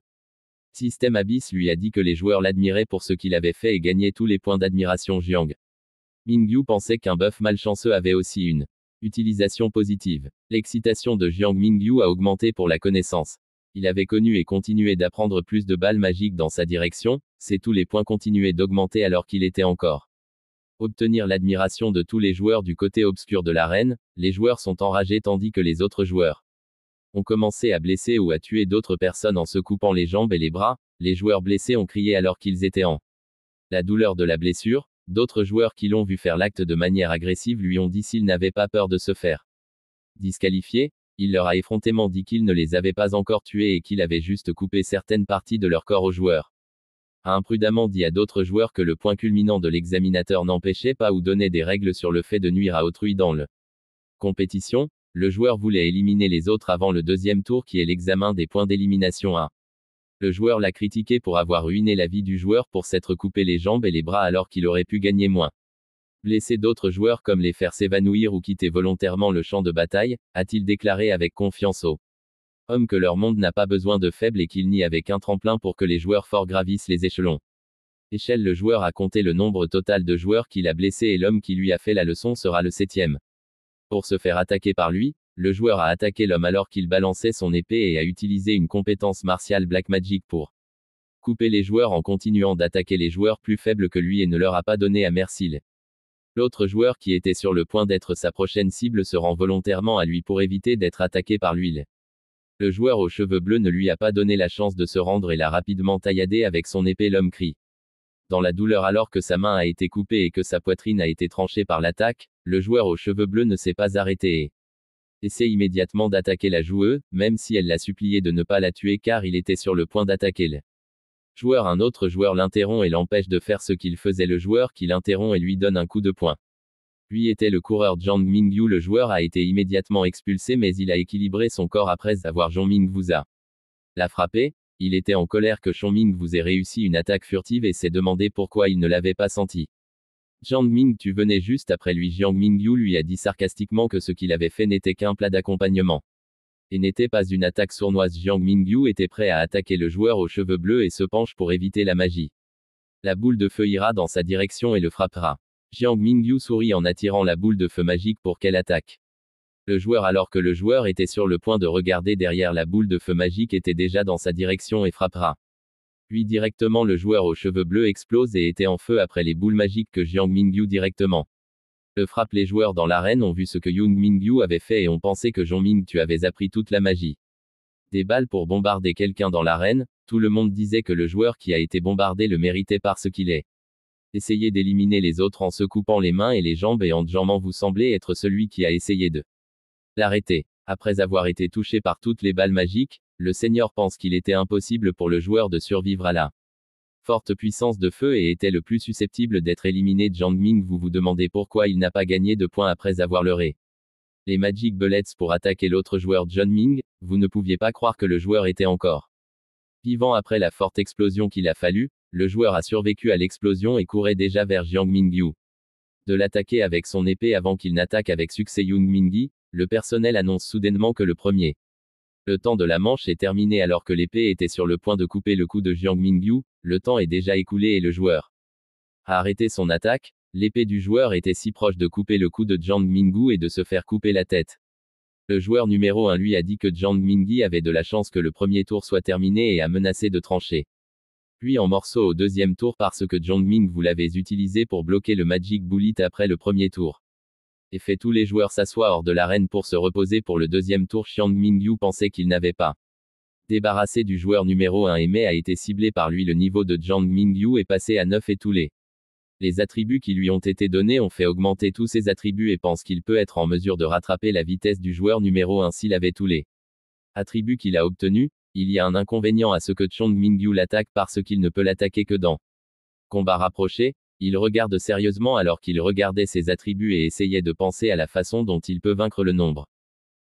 système Abyss lui a dit que les joueurs l'admiraient pour ce qu'il avait fait et gagnait tous les points d'admiration. Jiang Mingyu pensait qu'un buff malchanceux avait aussi une utilisation positive. L'excitation de Jiang Mingyu a augmenté pour la connaissance. Il avait connu et continué d'apprendre plus de balles magiques dans sa direction, c'est tous les points continuaient d'augmenter alors qu'il était encore. Obtenir l'admiration de tous les joueurs du côté obscur de l'arène, les joueurs sont enragés tandis que les autres joueurs ont commencé à blesser ou à tuer d'autres personnes en se coupant les jambes et les bras, les joueurs blessés ont crié alors qu'ils étaient en la douleur de la blessure, d'autres joueurs qui l'ont vu faire l'acte de manière agressive lui ont dit s'il n'avait pas peur de se faire disqualifier, il leur a effrontément dit qu'il ne les avait pas encore tués et qu'il avait juste coupé certaines parties de leur corps aux joueurs. A imprudemment dit à d'autres joueurs que le point culminant de l'examinateur n'empêchait pas ou donnait des règles sur le fait de nuire à autrui dans le compétition, le joueur voulait éliminer les autres avant le deuxième tour qui est l'examen des points d'élimination 1. Le joueur l'a critiqué pour avoir ruiné la vie du joueur pour s'être coupé les jambes et les bras alors qu'il aurait pu gagner moins. Blesser d'autres joueurs comme les faire s'évanouir ou quitter volontairement le champ de bataille, a-t-il déclaré avec confiance au homme que leur monde n'a pas besoin de faibles et qu'il n'y avait qu'un tremplin pour que les joueurs forts gravissent les échelons. Échelle le joueur a compté le nombre total de joueurs qu'il a blessés et l'homme qui lui a fait la leçon sera le 7e. Pour se faire attaquer par lui, le joueur a attaqué l'homme alors qu'il balançait son épée et a utilisé une compétence martiale Black Magic pour couper les joueurs en continuant d'attaquer les joueurs plus faibles que lui et ne leur a pas donné à merci. L'autre joueur qui était sur le point d'être sa prochaine cible se rend volontairement à lui pour éviter d'être attaqué par lui. Le joueur aux cheveux bleus ne lui a pas donné la chance de se rendre et l'a rapidement tailladé avec son épée. L'homme crie dans la douleur alors que sa main a été coupée et que sa poitrine a été tranchée par l'attaque, le joueur aux cheveux bleus ne s'est pas arrêté et essaie immédiatement d'attaquer la joueuse, même si elle l'a supplié de ne pas la tuer car il était sur le point d'attaquer le joueur. Un autre joueur l'interrompt et l'empêche de faire ce qu'il faisait. Le joueur qui l'interrompt et lui donne un coup de poing. Lui était le coureur Jang Mingyu. Le joueur a été immédiatement expulsé mais il a équilibré son corps après avoir Zhong Mingwu l'a frappé. Il était en colère que Zhong Mingwu ait réussi une attaque furtive et s'est demandé pourquoi il ne l'avait pas senti. Jiang Ming tu venais juste après lui. Jiang Mingyu lui a dit sarcastiquement que ce qu'il avait fait n'était qu'un plat d'accompagnement et n'était pas une attaque sournoise. Jiang Mingyu était prêt à attaquer le joueur aux cheveux bleus et se penche pour éviter la magie. La boule de feu ira dans sa direction et le frappera. Jiang Mingyu sourit en attirant la boule de feu magique pour qu'elle attaque le joueur alors que le joueur était sur le point de regarder derrière la boule de feu magique était déjà dans sa direction et frappera. Puis directement le joueur aux cheveux bleus explose et était en feu après les boules magiques que Jiang Mingyu directement le frappe. Les joueurs dans l'arène ont vu ce que Yang Mingyu avait fait et ont pensé que Zhongming tu avais appris toute la magie. Des balles pour bombarder quelqu'un dans l'arène, tout le monde disait que le joueur qui a été bombardé le méritait parce qu'il est. Essayez d'éliminer les autres en se coupant les mains et les jambes et en jammant. Vous semblez être celui qui a essayé de l'arrêter. Après avoir été touché par toutes les balles magiques, le seigneur pense qu'il était impossible pour le joueur de survivre à la forte puissance de feu et était le plus susceptible d'être éliminé. Jiang Ming, vous vous demandez pourquoi il n'a pas gagné de points après avoir leurré les Magic Bullets pour attaquer l'autre joueur. Jiang Ming, vous ne pouviez pas croire que le joueur était encore vivant après la forte explosion qu'il a fallu. Le joueur a survécu à l'explosion et courait déjà vers Jiang Mingyu. De l'attaquer avec son épée avant qu'il n'attaque avec succès Yang Mingyi, le personnel annonce soudainement que le premier le temps de la manche est terminé alors que l'épée était sur le point de couper le cou de Jiang Mingyu. Le temps est déjà écoulé et le joueur a arrêté son attaque. L'épée du joueur était si proche de couper le cou de Jiang Mingyu et de se faire couper la tête. Le joueur numéro 1 lui a dit que Jiang Mingyi avait de la chance que le premier tour soit terminé et a menacé de trancher. Puis en morceaux au deuxième tour parce que Jiang Ming vous l'avez utilisé pour bloquer le Magic Bullet après le premier tour. Et fait tous les joueurs s'assoient hors de l'arène pour se reposer pour le deuxième tour. Jiang Mingyu pensait qu'il n'avait pas débarrassé du joueur numéro 1 et mais a été ciblé par lui. Le niveau de Jiang Mingyu est passé à 9 et tous les attributs qui lui ont été donnés ont fait augmenter tous ses attributs et pense qu'il peut être en mesure de rattraper la vitesse du joueur numéro 1 s'il avait tous les attributs qu'il a obtenus. Il y a un inconvénient à ce que Jiang Mingyu l'attaque parce qu'il ne peut l'attaquer que dans combat rapproché. Il regarde sérieusement alors qu'il regardait ses attributs et essayait de penser à la façon dont il peut vaincre le nombre.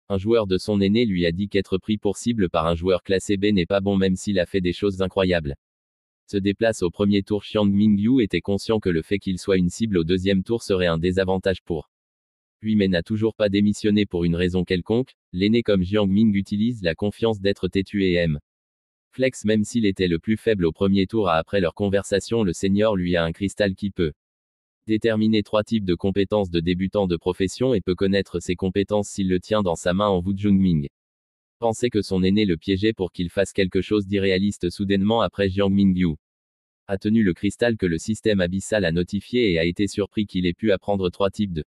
Un joueur de son aîné lui a dit qu'être pris pour cible par un joueur classé B n'est pas bon même s'il a fait des choses incroyables. Se déplace au premier tour. Jiang Mingyu était conscient que le fait qu'il soit une cible au deuxième tour serait un désavantage pour lui mais n'a toujours pas démissionné pour une raison quelconque. L'aîné comme Jiang Ming utilise la confiance d'être têtu et aime flex même s'il était le plus faible au premier tour. Après leur conversation, le senior lui a un cristal qui peut déterminer 3 types de compétences de débutant de profession et peut connaître ses compétences s'il le tient dans sa main. En vous, Jiang Ming pensait que son aîné le piégeait pour qu'il fasse quelque chose d'irréaliste. Soudainement après Jiang Mingyu a tenu le cristal que le système abyssal a notifié et a été surpris qu'il ait pu apprendre 3 types de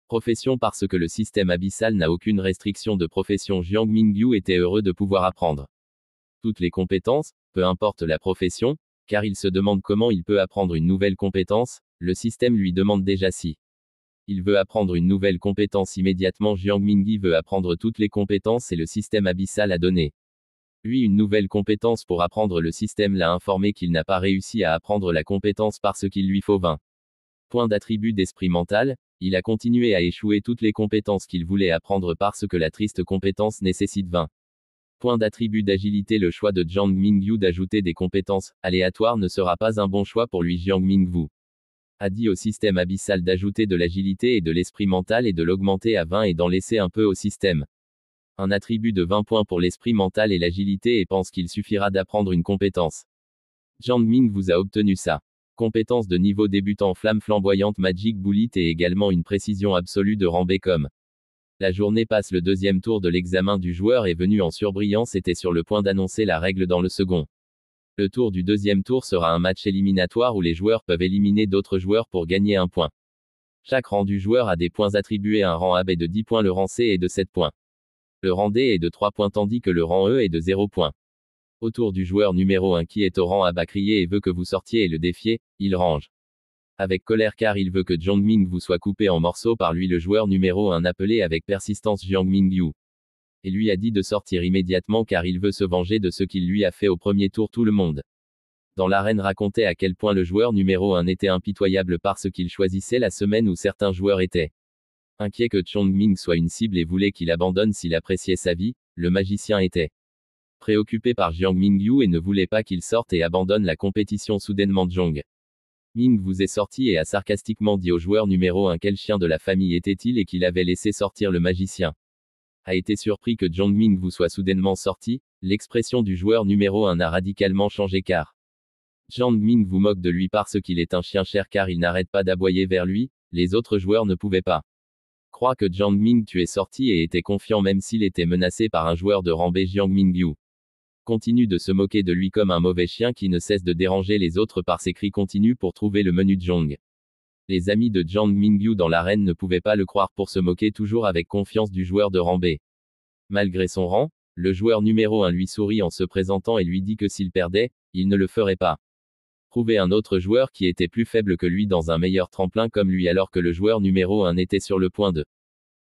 profession parce que le système abyssal n'a aucune restriction de profession. Jiang Mingyu était heureux de pouvoir apprendre toutes les compétences, peu importe la profession, car il se demande comment il peut apprendre une nouvelle compétence. Le système lui demande déjà si il veut apprendre une nouvelle compétence immédiatement. Jiang Mingyi veut apprendre toutes les compétences et le système abyssal a donné lui une nouvelle compétence pour apprendre. Le système l'a informé qu'il n'a pas réussi à apprendre la compétence parce qu'il lui faut 20 points d'attribut d'esprit mental. Il a continué à échouer toutes les compétences qu'il voulait apprendre parce que la triste compétence nécessite 20 points d'attribut d'agilité. Le choix de Jiang Mingyu d'ajouter des compétences aléatoires ne sera pas un bon choix pour lui. Jiang Mingyu a dit au système abyssal d'ajouter de l'agilité et de l'esprit mental et de l'augmenter à 20 et d'en laisser un peu au système. Un attribut de 20 points pour l'esprit mental et l'agilité et pense qu'il suffira d'apprendre une compétence. Jiang Ming vous a obtenu ça. Compétence de niveau débutant flamme flamboyante Magic Bullet et également une précision absolue de rang B comme. La journée passe. Le deuxième tour de l'examen du joueur est venu en surbrillance. Était sur le point d'annoncer la règle dans le second. Le tour du deuxième tour sera un match éliminatoire où les joueurs peuvent éliminer d'autres joueurs pour gagner un point. Chaque rang du joueur a des points attribués. Un rang A est de 10 points, le rang C est de 7 points. Le rang D est de 3 points tandis que le rang E est de 0 points. Autour du joueur numéro 1 qui est au rang A va crier et veut que vous sortiez et le défier. Il range avec colère car il veut que Jiang Ming vous soit coupé en morceaux par lui. Le joueur numéro 1 appelé avec persistance Jiang Mingyu et lui a dit de sortir immédiatement car il veut se venger de ce qu'il lui a fait au premier tour. Tout le monde dans l'arène racontait à quel point le joueur numéro 1 était impitoyable parce qu'il choisissait la semaine où certains joueurs étaient inquiets que Jiang Ming soit une cible et voulait qu'il abandonne s'il appréciait sa vie. Le magicien était préoccupé par Jiang Mingyu et ne voulait pas qu'il sorte et abandonne la compétition. Soudainement Jiang Ming vous est sorti et a sarcastiquement dit au joueur numéro 1 quel chien de la famille était-il et qu'il avait laissé sortir le magicien. A été surpris que Jiang Ming vous soit soudainement sorti. L'expression du joueur numéro 1 a radicalement changé car Jiang Ming vous moque de lui parce qu'il est un chien cher car il n'arrête pas d'aboyer vers lui. Les autres joueurs ne pouvaient pas croire que Jiang Ming tu es sorti et était confiant même s'il était menacé par un joueur de rang B. Jiang Mingyu continue de se moquer de lui comme un mauvais chien qui ne cesse de déranger les autres par ses cris continus pour trouver le menu de Zhong. Les amis de Zhang Mingyu dans l'arène ne pouvaient pas le croire pour se moquer toujours avec confiance du joueur de rang B. Malgré son rang, le joueur numéro 1 lui sourit en se présentant et lui dit que s'il perdait, il ne le ferait pas. Trouver un autre joueur qui était plus faible que lui dans un meilleur tremplin comme lui alors que le joueur numéro 1 était sur le point de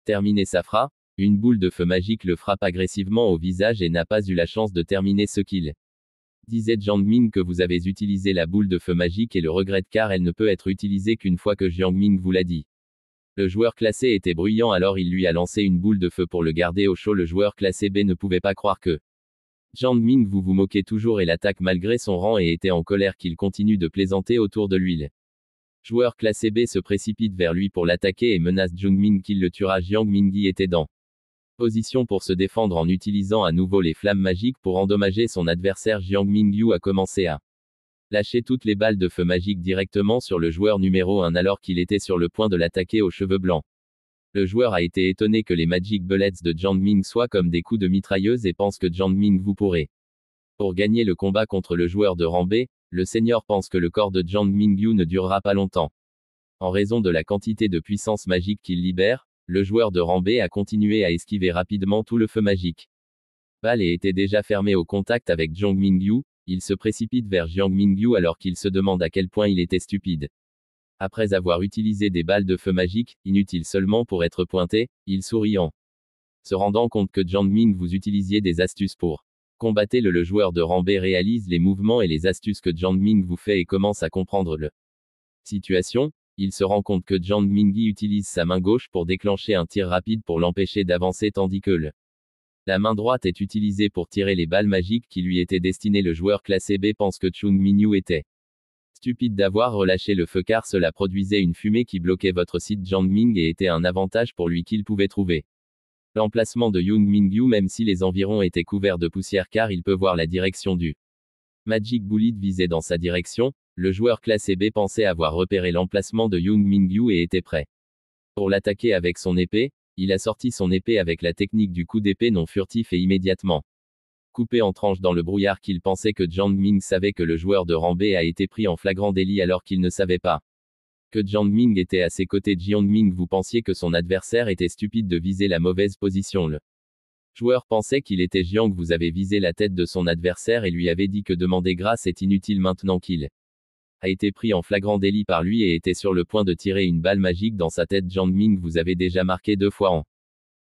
terminer sa phrase, une boule de feu magique le frappe agressivement au visage et n'a pas eu la chance de terminer ce qu'il disait Jiang Ming que vous avez utilisé la boule de feu magique et le regrette car elle ne peut être utilisée qu'une fois que Jiang Ming vous l'a dit. Le joueur classé était bruyant alors il lui a lancé une boule de feu pour le garder au chaud. Le joueur classé B ne pouvait pas croire que Jiang Ming vous moquez toujours et l'attaque malgré son rang et était en colère qu'il continue de plaisanter autour de lui. Joueur classé B se précipite vers lui pour l'attaquer et menace Jiang Ming qu'il le tuera. Jiang Ming était dans position pour se défendre en utilisant à nouveau les flammes magiques pour endommager son adversaire. Jiang Mingyu a commencé à lâcher toutes les balles de feu magique directement sur le joueur numéro 1 alors qu'il était sur le point de l'attaquer aux cheveux blancs. Le joueur a été étonné que les Magic Bullets de Jiang Ming soient comme des coups de mitrailleuse et pense que Jiang Ming vous pourrait. Pour gagner le combat contre le joueur de rang B, le senior pense que le corps de Jiang Mingyu ne durera pas longtemps. En raison de la quantité de puissance magique qu'il libère, le joueur de rang B a continué à esquiver rapidement tout le feu magique. Balle était déjà fermé au contact avec Jiang Mingyu, il se précipite vers Jiang Mingyu alors qu'il se demande à quel point il était stupide. Après avoir utilisé des balles de feu magique, inutiles seulement pour être pointé, il sourit en se rendant compte que Jiang Ming vous utilisiez des astuces pour combattre. Le joueur de rang B réalise les mouvements et les astuces que Jiang Ming vous fait et commence à comprendre le situation. Il se rend compte que Jiang Mingyi utilise sa main gauche pour déclencher un tir rapide pour l'empêcher d'avancer tandis que la main droite est utilisée pour tirer les balles magiques qui lui étaient destinées. Le joueur classé B pense que Chung Minyu était stupide d'avoir relâché le feu car cela produisait une fumée qui bloquait votre site Jiang Ming et était un avantage pour lui qu'il pouvait trouver l'emplacement de Young Mingyu même si les environs étaient couverts de poussière car il peut voir la direction du Magic Bullet visé dans sa direction. Le joueur classé B pensait avoir repéré l'emplacement de Young Mingyu et était prêt pour l'attaquer avec son épée. Il a sorti son épée avec la technique du coup d'épée non furtif et immédiatement coupé en tranches dans le brouillard qu'il pensait que Jiang Ming savait que le joueur de rang B a été pris en flagrant délit alors qu'il ne savait pas que Jiang Ming était à ses côtés. Jiang Ming vous pensiez que son adversaire était stupide de viser la mauvaise position. Le joueur pensait qu'il était Jiang vous avez visé la tête de son adversaire et lui avait dit que demander grâce est inutile maintenant qu'il a été pris en flagrant délit par lui et était sur le point de tirer une balle magique dans sa tête. Jiang Ming vous avez déjà marqué 2 fois en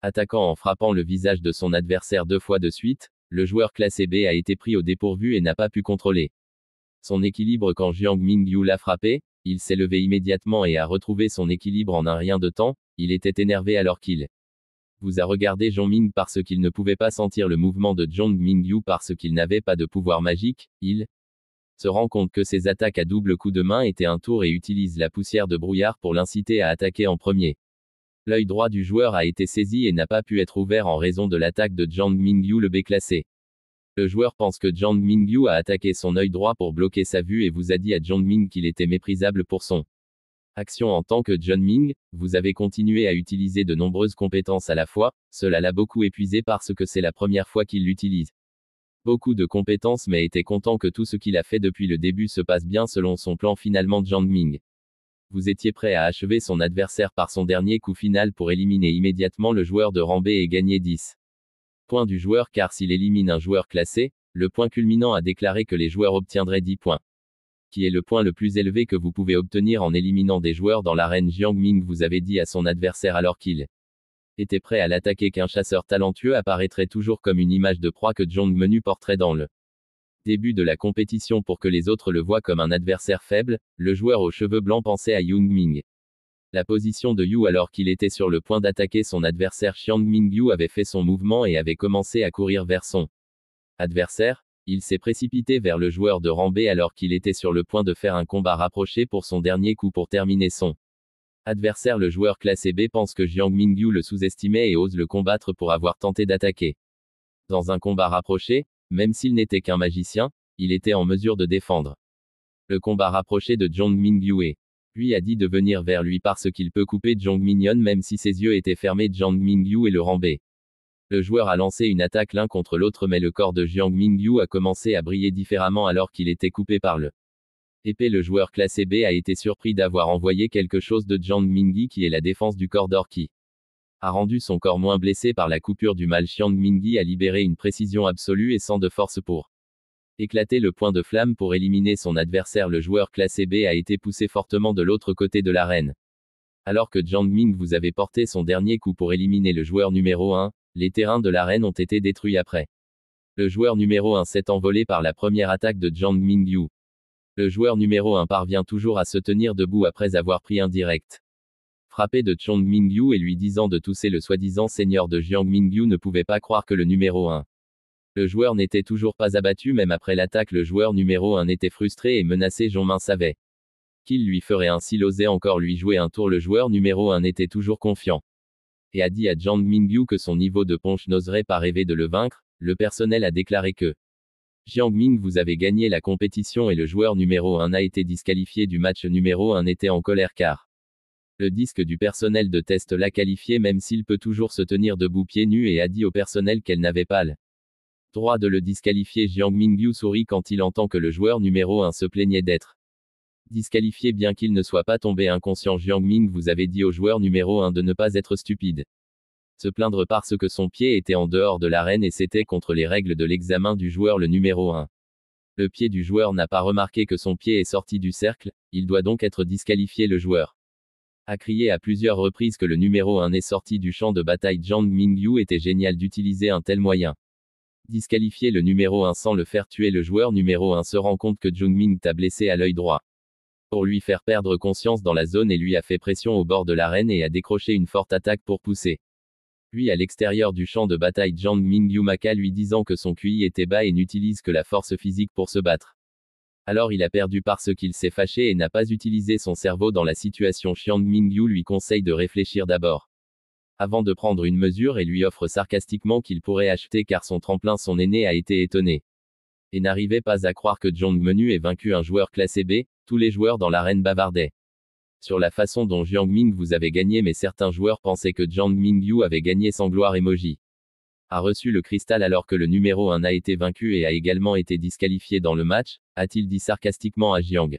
attaquant en frappant le visage de son adversaire 2 fois de suite. Le joueur classé B a été pris au dépourvu et n'a pas pu contrôler son équilibre quand Jiang Mingyu l'a frappé. Il s'est levé immédiatement et a retrouvé son équilibre en un rien de temps. Il était énervé alors qu'il vous a regardé Jiang Ming parce qu'il ne pouvait pas sentir le mouvement de Jiang Mingyu parce qu'il n'avait pas de pouvoir magique. Il se rend compte que ses attaques à double coup de main étaient un tour et utilise la poussière de brouillard pour l'inciter à attaquer en premier. L'œil droit du joueur a été saisi et n'a pas pu être ouvert en raison de l'attaque de Jiang Mingyu. Le B classé. Le joueur pense que Jiang Mingyu a attaqué son œil droit pour bloquer sa vue et vous a dit à Jiang Ming qu'il était méprisable pour son action en tant que Jiang Ming. Vous avez continué à utiliser de nombreuses compétences à la fois, cela l'a beaucoup épuisé parce que c'est la première fois qu'il l'utilise. Beaucoup de compétences mais était content que tout ce qu'il a fait depuis le début se passe bien selon son plan. Finalement Jiang Ming vous étiez prêt à achever son adversaire par son dernier coup final pour éliminer immédiatement le joueur de rang B et gagner 10 points du joueur car s'il élimine un joueur classé, le point culminant a déclaré que les joueurs obtiendraient 10 points. Qui est le point le plus élevé que vous pouvez obtenir en éliminant des joueurs dans l'arène. Jiang Ming vous avait dit à son adversaire alors qu'il était prêt à l'attaquer qu'un chasseur talentueux apparaîtrait toujours comme une image de proie que Jiang Menu porterait dans le début de la compétition pour que les autres le voient comme un adversaire faible. Le joueur aux cheveux blancs pensait à Young Ming. La position de Yu alors qu'il était sur le point d'attaquer son adversaire. Jiang Mingyu avait fait son mouvement et avait commencé à courir vers son adversaire. Il s'est précipité vers le joueur de rang B alors qu'il était sur le point de faire un combat rapproché pour son dernier coup pour terminer son adversaire. Le joueur classé B pense que Jiang Mingyu le sous-estimait et ose le combattre pour avoir tenté d'attaquer. Dans un combat rapproché, même s'il n'était qu'un magicien, il était en mesure de défendre le combat rapproché de Jiang Mingyu et lui a dit de venir vers lui parce qu'il peut couper Jiang Mingyon même si ses yeux étaient fermés. Jiang Mingyu et le rang B Le joueur a lancé une attaque l'un contre l'autre mais le corps de Jiang Mingyu a commencé à briller différemment alors qu'il était coupé par le épée. Le joueur classé B a été surpris d'avoir envoyé quelque chose de Jiang Mingyi qui est la défense du corps d'or qui a rendu son corps moins blessé par la coupure du mal. Jiang Mingyi a libéré une précision absolue et sans de force pour éclater le point de flamme pour éliminer son adversaire. Le joueur classé B a été poussé fortement de l'autre côté de l'arène. Alors que Jiang Ming vous avait porté son dernier coup pour éliminer le joueur numéro 1, les terrains de l'arène ont été détruits après. Le joueur numéro 1 s'est envolé par la première attaque de Jiang Mingyu. Le joueur numéro 1 parvient toujours à se tenir debout après avoir pris un direct frappé de Jiang Mingyu et lui disant de tousser. Le soi-disant seigneur de Jiang Mingyu ne pouvait pas croire que le numéro 1. Le joueur n'était toujours pas abattu même après l'attaque. Le joueur numéro 1 était frustré et menacé. Jiang Ming savait qu'il lui ferait un s'il osait encore lui jouer un tour. Le joueur numéro 1 était toujours confiant et a dit à Jiang Mingyu que son niveau de punch n'oserait pas rêver de le vaincre. Le personnel a déclaré que Jiang Ming vous avez gagné la compétition et le joueur numéro 1 a été disqualifié du match. Numéro 1 était en colère car le disque du personnel de test l'a qualifié même s'il peut toujours se tenir debout pieds nus et a dit au personnel qu'elle n'avait pas le droit de le disqualifier. Jiang Mingyu sourit quand il entend que le joueur numéro 1 se plaignait d'être disqualifié bien qu'il ne soit pas tombé inconscient. Jiang Ming vous avait dit au joueur numéro 1 de ne pas être stupide. Se plaindre parce que son pied était en dehors de l'arène et c'était contre les règles de l'examen du joueur. Le numéro 1. Le pied du joueur n'a pas remarqué que son pied est sorti du cercle, il doit donc être disqualifié. Le joueur a crié à plusieurs reprises que le numéro 1 est sorti du champ de bataille. Jiang Mingyu était génial d'utiliser un tel moyen. Disqualifier le numéro 1 sans le faire tuer. Le joueur numéro 1 se rend compte que Jiang Ming t'a blessé à l'œil droit pour lui faire perdre conscience dans la zone et lui a fait pression au bord de l'arène et a décroché une forte attaque pour pousser. Puis à l'extérieur du champ de bataille Jiang Mingyu Maka lui disant que son QI était bas et n'utilise que la force physique pour se battre. Alors il a perdu parce qu'il s'est fâché et n'a pas utilisé son cerveau dans la situation. Jiang Mingyu lui conseille de réfléchir d'abord avant de prendre une mesure et lui offre sarcastiquement qu'il pourrait acheter car son tremplin. Son aîné a été étonné et n'arrivait pas à croire que Jiang Menu ait vaincu un joueur classé B. Tous les joueurs dans l'arène bavardaient sur la façon dont Jiang Ming vous avait gagné mais certains joueurs pensaient que Jiang Mingyu avait gagné sans gloire. Emoji a reçu le cristal alors que le numéro 1 a été vaincu et a également été disqualifié dans le match, a-t-il dit sarcastiquement à Jiang.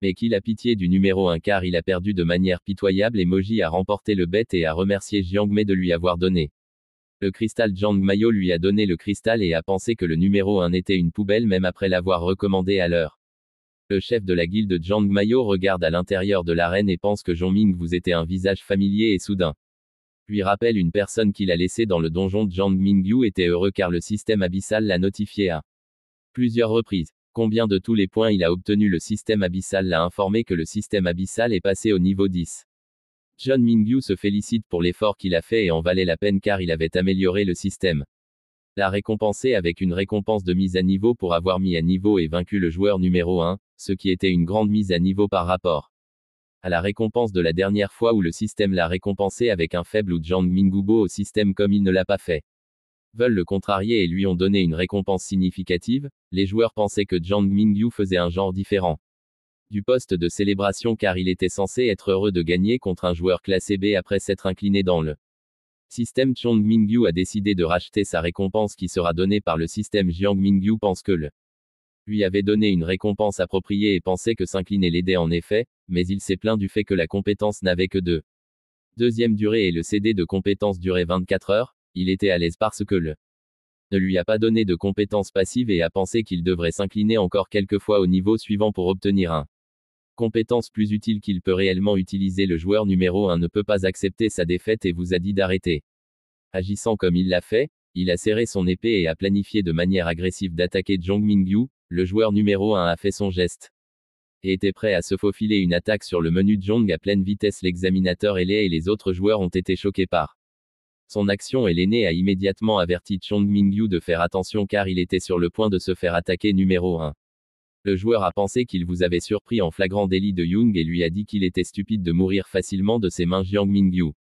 Mais qu'il a pitié du numéro 1 car il a perdu de manière pitoyable. Emoji a remporté le bet et a remercié Jiang Mei de lui avoir donné le cristal. Jiang Mayo lui a donné le cristal et a pensé que le numéro 1 était une poubelle même après l'avoir recommandé à l'heure. Le chef de la guilde Jiang Mayo regarde à l'intérieur de l'arène et pense que Jiang Ming vous était un visage familier et soudain lui rappelle une personne qu'il a laissée dans le donjon. Jiang Mingyu était heureux car le système abyssal l'a notifié à plusieurs reprises. Combien de tous les points il a obtenu? Le système abyssal l'a informé que le système abyssal est passé au niveau 10. Jiang Mingyu se félicite pour l'effort qu'il a fait et en valait la peine car il avait amélioré le système. L'a récompensé avec une récompense de mise à niveau pour avoir mis à niveau et vaincu le joueur numéro 1, ce qui était une grande mise à niveau par rapport à la récompense de la dernière fois où le système l'a récompensé avec un faible ou Jiang Minggubo au système comme il ne l'a pas fait. Veulent le contrarier et lui ont donné une récompense significative. Les joueurs pensaient que Jiang Mingyu faisait un genre différent du poste de célébration car il était censé être heureux de gagner contre un joueur classé B après s'être incliné dans le système. Jiang Mingyu a décidé de racheter sa récompense qui sera donnée par le système. Jiang Mingyu pense que le lui avait donné une récompense appropriée et pensait que s'incliner l'aidait en effet, mais il s'est plaint du fait que la compétence n'avait que deuxième durée et le CD de compétence durait 24 heures. Il était à l'aise parce que le ne lui a pas donné de compétence passive et a pensé qu'il devrait s'incliner encore quelques fois au niveau suivant pour obtenir un compétence plus utile qu'il peut réellement utiliser. Le joueur numéro 1 ne peut pas accepter sa défaite et vous a dit d'arrêter. Agissant comme il l'a fait, il a serré son épée et a planifié de manière agressive d'attaquer Jiang Mingyu. Le joueur numéro 1 a fait son geste et était prêt à se faufiler une attaque sur le menu. Jiang à pleine vitesse. L'examinateur ailé et les autres joueurs ont été choqués par son action et l'aîné a immédiatement averti Jiang Mingyu de faire attention car il était sur le point de se faire attaquer. Numéro 1. Le joueur a pensé qu'il vous avait surpris en flagrant délit de Young et lui a dit qu'il était stupide de mourir facilement de ses mains. Jiang Mingyu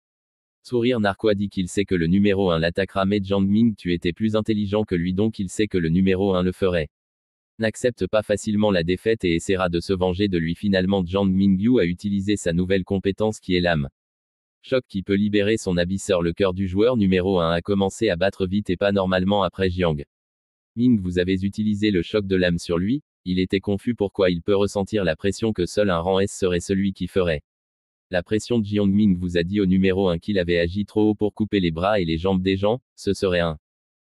sourire narquois dit qu'il sait que le numéro 1 l'attaquera mais Jiang Ming tu étais plus intelligent que lui donc il sait que le numéro 1 le ferait. N'accepte pas facilement la défaite et essaiera de se venger de lui. Finalement Jiang Mingyu a utilisé sa nouvelle compétence qui est l'âme Choc qui peut libérer son abysseur. Le cœur du joueur numéro 1 a commencé à battre vite et pas normalement après Jiang Ming. Vous avez utilisé le choc de l'âme sur lui, il était confus pourquoi il peut ressentir la pression que seul un rang S serait celui qui ferait. La pression de Jiang Ming vous a dit au numéro 1 qu'il avait agi trop haut pour couper les bras et les jambes des gens, ce serait un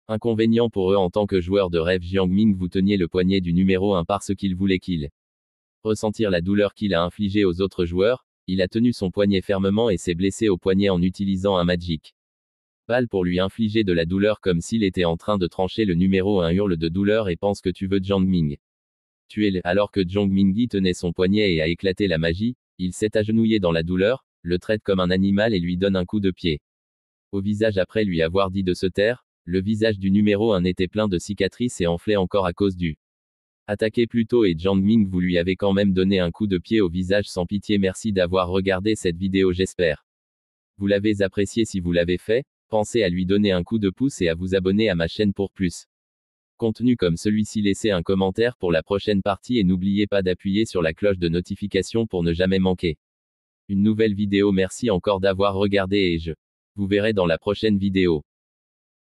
inconvénient pour eux en tant que joueur de rêve. Jiang Ming vous teniez le poignet du numéro 1 parce qu'il voulait qu'il ressentir la douleur qu'il a infligée aux autres joueurs, il a tenu son poignet fermement et s'est blessé au poignet en utilisant un Magic Ball pour lui infliger de la douleur comme s'il était en train de trancher. Le numéro 1 hurle de douleur et pense que tu veux Jiang Ming tuer. Alors que Jiang Ming tenait son poignet et a éclaté la magie, il s'est agenouillé dans la douleur, le traite comme un animal et lui donne un coup de pied au visage après lui avoir dit de se taire. Le visage du numéro 1 était plein de cicatrices et enflé encore à cause du attaqué plus tôt et Jiang Ming vous lui avez quand même donné un coup de pied au visage sans pitié. Merci d'avoir regardé cette vidéo, j'espère vous l'avez apprécié. Si vous l'avez fait, pensez à lui donner un coup de pouce et à vous abonner à ma chaîne pour plus contenu comme celui-ci. Laissez un commentaire pour la prochaine partie et n'oubliez pas d'appuyer sur la cloche de notification pour ne jamais manquer une nouvelle vidéo. Merci encore d'avoir regardé et je vous verrai dans la prochaine vidéo.